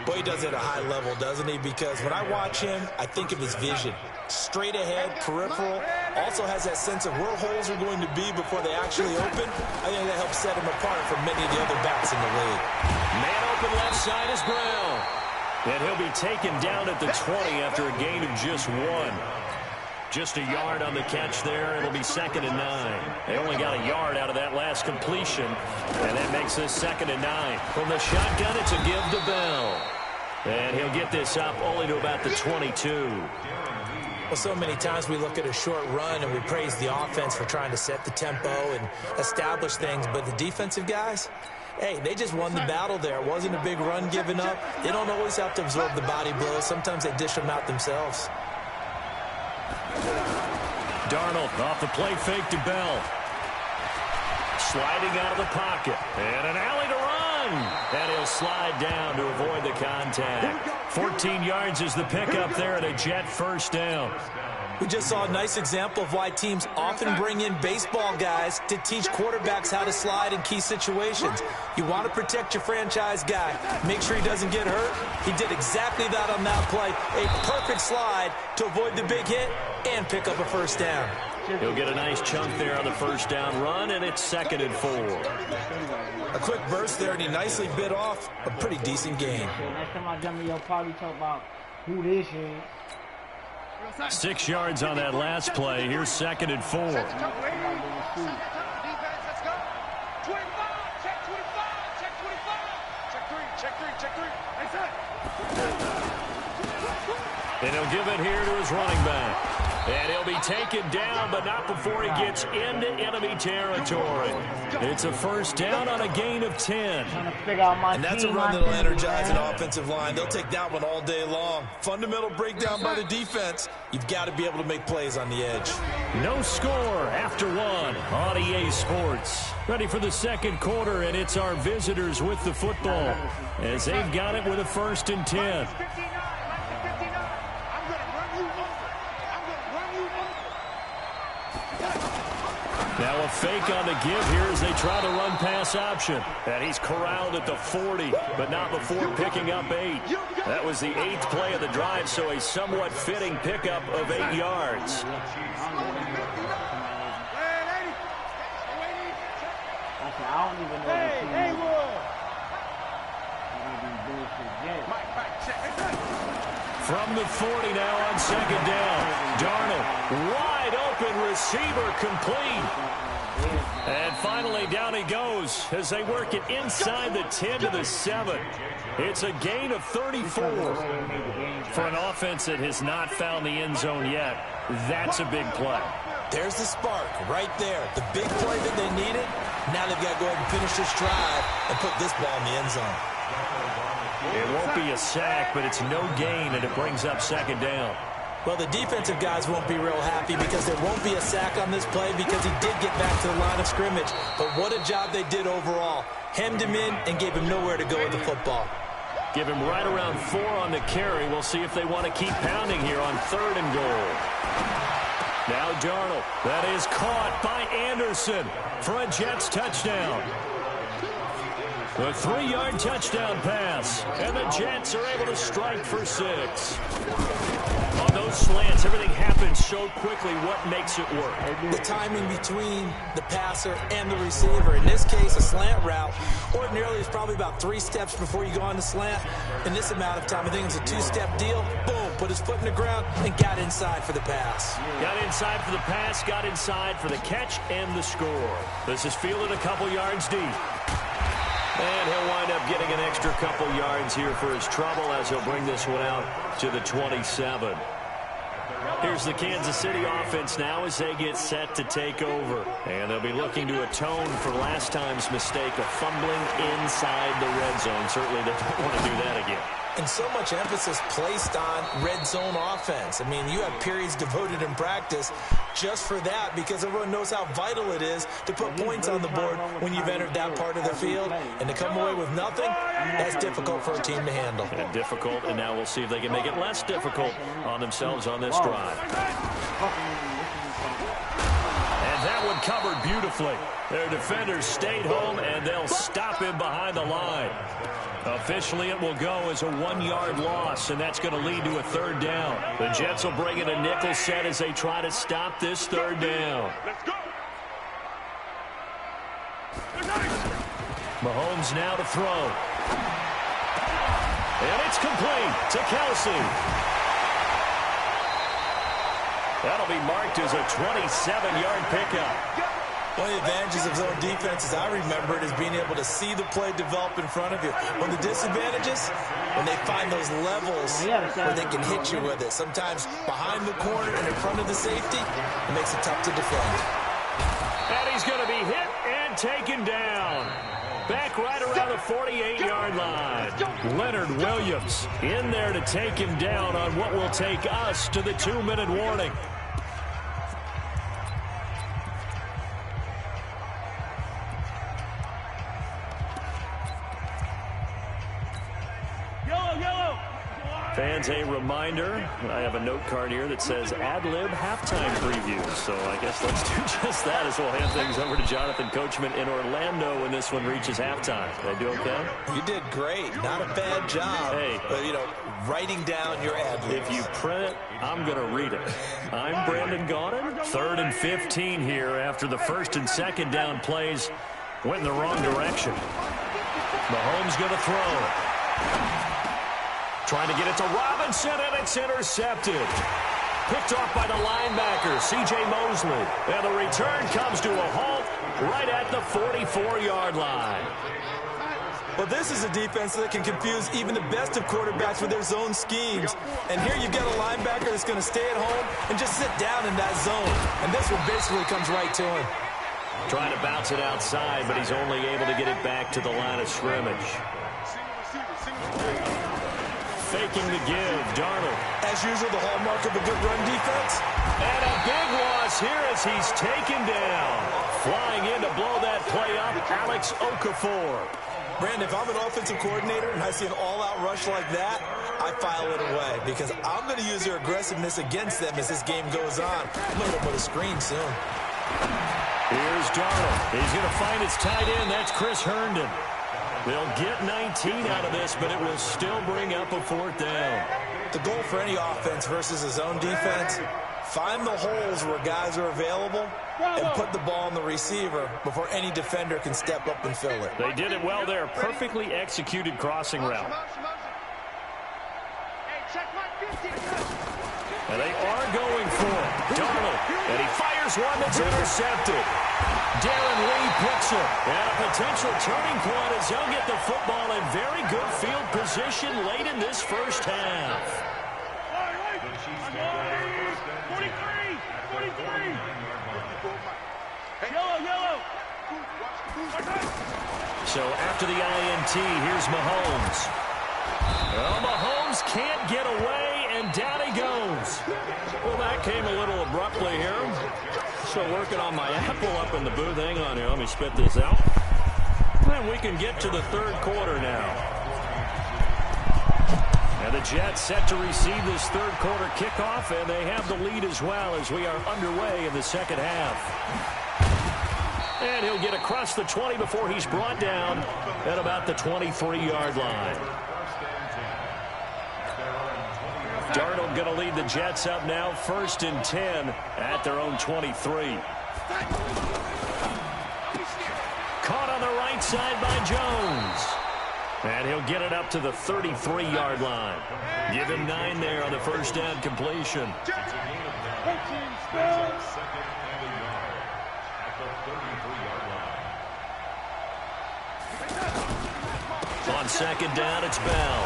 Speaker 5: Boy, he does it at a high level, doesn't he? Because when I watch him, I think of his vision. Straight ahead, peripheral. Also has that sense of where holes are going to be before they actually open. I think that helps set him apart from many of the other backs in the league.
Speaker 3: Man open left side is Brown. And he'll be taken down at the 20 after a gain of just 1. Just a yard on the catch there. It'll be 2nd and 9. They only got a yard out of that last completion, and that makes this 2nd and 9. From the shotgun, it's a give to Bell. And he'll get this up only to about the 22.
Speaker 5: Well, so many times we look at a short run and we praise the offense for trying to set the tempo and establish things, but the defensive guys, hey, they just won the battle there. It wasn't a big run given up. They don't always have to absorb the body blows. Sometimes they dish them out themselves.
Speaker 3: Darnold off the play fake to Bell. Sliding out of the pocket. And an alley to run. And he'll slide down to avoid the contact. 14 yards is the pickup there and a Jet first down.
Speaker 5: We just saw a nice example of why teams often bring in baseball guys to teach quarterbacks how to slide in key situations. You want to protect your franchise guy. Make sure he doesn't get hurt. He did exactly that on that play. A perfect slide to avoid the big hit and pick up a first down.
Speaker 3: He'll get a nice chunk there on the first down run, and it's 2nd and 4.
Speaker 5: A quick burst there, and he nicely bit off a pretty decent gain.
Speaker 2: Next time I jump in your party, talk about who this is.
Speaker 3: 6 yards on that last play. Here's 2nd and 4.
Speaker 4: Defense, let's go. 25, check 25, check 25. Check 3.
Speaker 3: And he'll give it here to his running back. And he'll be taken down, but not before he gets into enemy territory. It's a first down on a gain of 10.
Speaker 5: And that's a run that'll energize an offensive line. They'll take that one all day long. Fundamental breakdown by the defense. You've got to be able to make plays on the edge.
Speaker 3: No score after 1 on EA Sports. Ready for the second quarter, and it's our visitors with the football as they've got it with a 1st and 10. Now a fake on the give here as they try the run-pass option. And he's corralled at the 40, but not before picking up 8. That was the 8th play of the drive, so a somewhat fitting pickup of 8 yards. From the 40 now on 2nd down. Darnold, wide open receiver, complete. And finally down he goes as they work it inside the 10 to the 7. It's a gain of 34. For an offense that has not found the end zone yet, that's a big play.
Speaker 5: There's the spark right there. The big play that they needed. Now they've got to go ahead and finish this drive and put this ball in the end zone.
Speaker 3: It won't be a sack, but it's no gain, and it brings up 2nd down.
Speaker 5: Well, the defensive guys won't be real happy because there won't be a sack on this play because he did get back to the line of scrimmage. But what a job they did overall. Hemmed him in and gave him nowhere to go with the football.
Speaker 3: Give him right around 4 on the carry. We'll see if they want to keep pounding here on 3rd and goal. Now Darnold. That is caught by Anderson for a Jets touchdown. A 3-yard touchdown pass. And the Jets are able to strike for 6. On those slants, everything happens so quickly. What makes it work?
Speaker 5: The timing between the passer and the receiver. In this case, a slant route. Ordinarily, it's probably about 3 steps before you go on the slant. In this amount of time, I think it's a 2-step deal. Boom, put his foot in the ground and got inside for the pass.
Speaker 3: Got inside for the pass, got inside for the catch and the score. This is fielded a couple yards deep. And he'll wind up getting an extra couple yards here for his trouble as he'll bring this one out to the 27. Here's the Kansas City offense now as they get set to take over. And they'll be looking to atone for last time's mistake of fumbling inside the red zone. Certainly they don't want to do that again.
Speaker 5: And so much emphasis placed on red zone offense. I mean, you have periods devoted in practice just for that because everyone knows how vital it is to put points on the board when you've entered that part of the field. And to come away with nothing, that's difficult for a team to handle.
Speaker 3: And difficult, and now we'll see if they can make it less difficult on themselves on this drive. And that one covered beautifully. Their defenders stayed home, and they'll stop him behind the line. Officially, it will go as a 1-yard loss, and that's going to lead to a third down. The Jets will bring in a nickel set as they try to stop this third down.
Speaker 6: Let's go.
Speaker 3: Mahomes now to throw. And it's complete to Kelsey. That'll be marked as a 27-yard pickup.
Speaker 5: One of the advantages of zone defense, as I remember it, is being able to see the play develop in front of you. One of the disadvantages, when they find those levels where they can hit you with it. Sometimes behind the corner and in front of the safety, it makes it tough to defend.
Speaker 3: And he's going to be hit and taken down. Back right around the 48-yard line. Leonard Williams in there to take him down on what will take us to the 2-minute warning. Fans, a reminder, I have a note card here that says ad-lib halftime preview. So I guess let's do just that as we'll hand things over to Jonathan Coachman in Orlando when this one reaches halftime. Did I do okay?
Speaker 5: You did great. Not a bad job.
Speaker 3: Hey.
Speaker 5: But, you know, writing down your ad-libs.
Speaker 3: If you print it, I'm going to read it. I'm Brandon Gaudin. 3rd and 15 here after the first and second down plays went in the wrong direction. Mahomes going to throw. Trying to get it to Robinson, and it's intercepted. Picked off by the linebacker, C.J. Mosley. And the return comes to a halt right at the 44-yard line.
Speaker 5: Well, this is a defense that can confuse even the best of quarterbacks with their zone schemes. And here you've got a linebacker that's going to stay at home and just sit down in that zone. And this one basically comes right to him.
Speaker 3: Trying to bounce it outside, but he's only able to get it back to the line of scrimmage. Faking the give, Darnold.
Speaker 5: As usual, the hallmark of a good run defense.
Speaker 3: And a big loss here as he's taken down. Flying in to blow that play up, Alex Okafor.
Speaker 5: Brandon, if I'm an offensive coordinator and I see an all-out rush like that, I file it away because I'm going to use their aggressiveness against them as this game goes on. I'm going to put a screen soon.
Speaker 3: Here's Darnold. He's going to find his tight end. That's Chris Herndon. They'll get 19 out of this, but it will still bring up a 4th down.
Speaker 5: The goal for any offense versus a zone defense, find the holes where guys are available and put the ball on the receiver before any defender can step up and fill it.
Speaker 3: They did it well there. Perfectly executed crossing route. And they are going for it. Darnold, and he fires one that's intercepted. Darren Lee picks it. And a potential turning point as he'll get the football in very good field position late in this first half.
Speaker 6: 43.
Speaker 4: Yellow.
Speaker 3: So after the INT, here's Mahomes. Well, Mahomes can't get away, and down he goes. Well, that came a little abruptly here. So working on my apple up in the booth. Hang on here. Let me spit this out. And we can get to the 3rd quarter now. And the Jets set to receive this 3rd quarter kickoff, and they have the lead as well as we are underway in the 2nd half. And he'll get across the 20 before he's brought down at about the 23-yard line. Darnold going to lead the Jets up now, 1st and 10 at their own 23. Caught on the right side by Jones. And he'll get it up to the 33-yard line. Give him 9 there on the first down completion. On second down, it's Bell.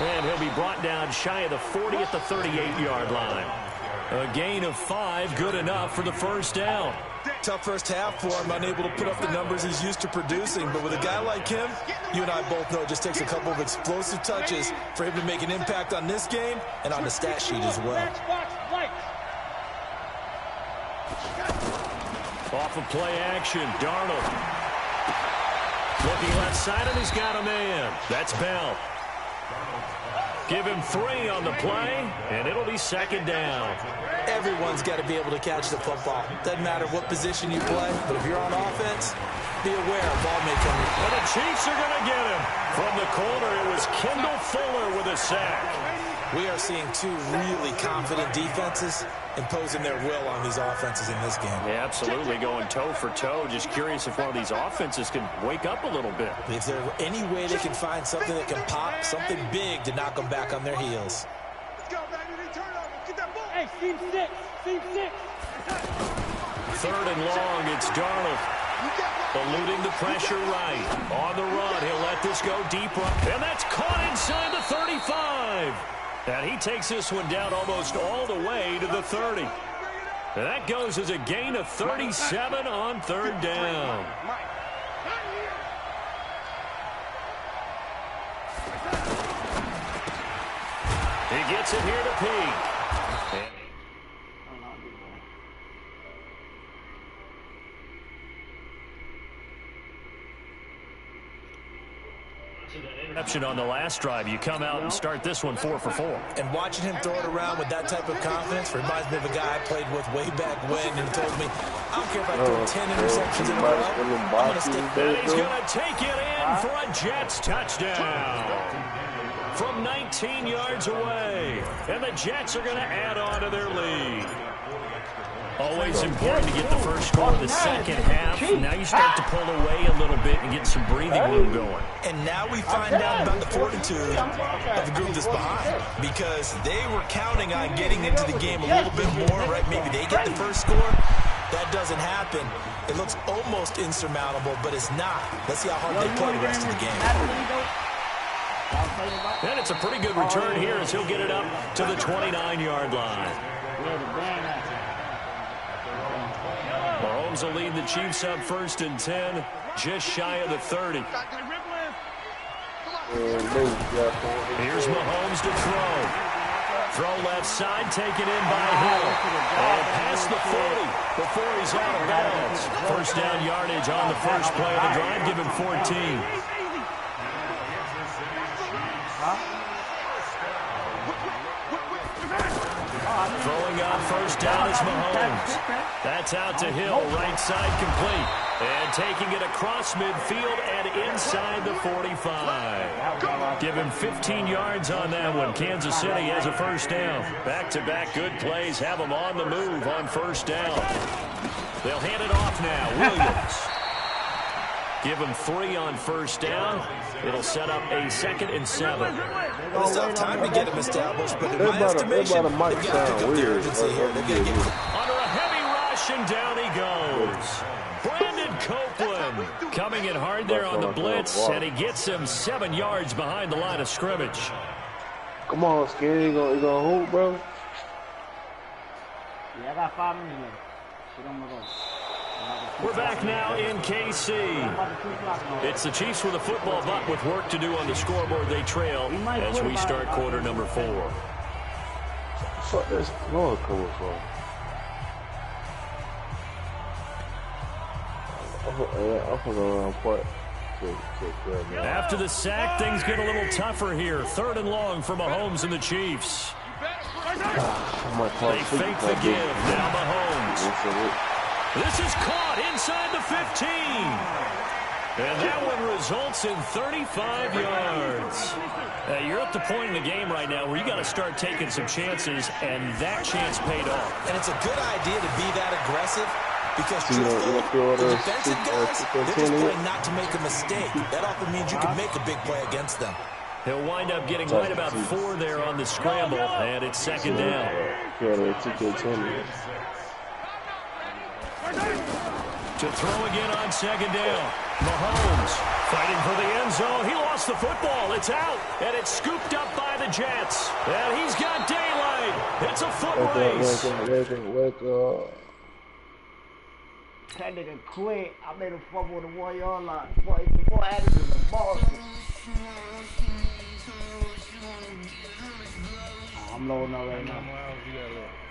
Speaker 3: And he'll be brought down shy of the 40 at the 38-yard line. A gain of 5, good enough for the first down.
Speaker 5: Tough first half for him, unable to put up the numbers he's used to producing. But with a guy like him, you and I both know it just takes a couple of explosive touches for him to make an impact on this game and on the stat sheet as well.
Speaker 3: Off of play action, Darnold. Looking left side, and he's got a man. That's Bell. Give him 3 on the play, and it'll be second down.
Speaker 5: Everyone's got to be able to catch the football. Doesn't matter what position you play, but if you're on offense, be aware a ball may come in.
Speaker 3: And the Chiefs are going to get him. From the corner, it was Kendall Fuller with a sack.
Speaker 5: We are seeing 2 really confident defenses imposing their will on these offenses in this game.
Speaker 3: Yeah, absolutely, going toe for toe. Just curious if one of these offenses can wake up a little bit.
Speaker 5: If there's any way they can find something that can pop, something big to knock them back on their heels.
Speaker 4: Let's go, baby. Turnover. Get that ball.
Speaker 2: Hey, team 6. Team 6.
Speaker 3: Third and long, it's Darnold. Eluding the pressure right. On the run, he'll let this go deep. And that's caught inside the 35. And he takes this one down almost all the way to the 30. And that goes as a gain of 37 on third down. He gets it here to Pete. Interception on the last drive. You come out and start this one 4 for 4.
Speaker 5: And watching him throw it around with that type of confidence reminds me of a guy I played with way back when, and he told me, I don't care if I throw 10 interceptions in a row, I'm going to stick with it.
Speaker 3: And he's going to take it in for a Jets touchdown from 19 yards away. And the Jets are going to add on to their lead. Always important to get the first score of the second half. Now you start to pull away a little bit and get some breathing room going.
Speaker 5: And now we find out about the fortitude of the group that's behind, because they were counting on getting into the game a little bit more, right? Maybe they get the first score. That doesn't happen. It looks almost insurmountable, but it's not. Let's see how hard they play the rest of the game.
Speaker 3: And it's a pretty good return here as he'll get it up to the 29-yard line. Mahomes will lead the Chiefs up 1st and 10, just shy of the 30. Here's Mahomes to throw. Throw left side, taken in by Hill. And past the 40 before he's out of bounds. First down yardage on the first play of the drive, give him 14. Throwing on first down is Mahomes. That's out to Hill, right side complete. And taking it across midfield and inside the 45. Give him 15 yards on that one. Kansas City has a first down. Back-to-back good plays have them on the move on first down. They'll hand it off now. Williams. Give him 3 on first down. It'll set up a 2nd and 7.
Speaker 5: Well, it's tough time to get him established, but in my estimation, they've got to pick up the urgency here. They've got to give him...
Speaker 3: Under a heavy rush, and down he goes. Brandon Copeland coming in hard there on the blitz, and he gets him 7 yards behind the line of scrimmage.
Speaker 1: Come on, Scary. You gonna hold, bro?
Speaker 2: Yeah, I got 5 minutes left. Shit on my road.
Speaker 3: We're back now in KC. It's the Chiefs with a football, but with work to do on the scoreboard. They trail as we start quarter number 4.
Speaker 1: Fuck this Lord coming from.
Speaker 3: After the sack, things get a little tougher here. 3rd and long for Mahomes and the Chiefs. They fake the give. Now Mahomes. This is caught inside the 15. And that one results in 35 yards. You're at the point in the game right now where you got to start taking some chances, and that chance paid off.
Speaker 5: And it's a good idea to be that aggressive, because truthfully, the defensive guys, they're just playing not to make a mistake. That often means you can make a big play against them.
Speaker 3: He'll wind up getting right about 4 there on the scramble, and it's 2nd down. To throw again on second down. Mahomes fighting for the end zone. He lost the football. It's out. And it's scooped up by the Jets. And he's got daylight. It's a foot race.
Speaker 1: Wake up.
Speaker 2: That nigga quit. I made him fumble the 1 yard line. Boy, the boy added to the Boston. I'm loading up right now.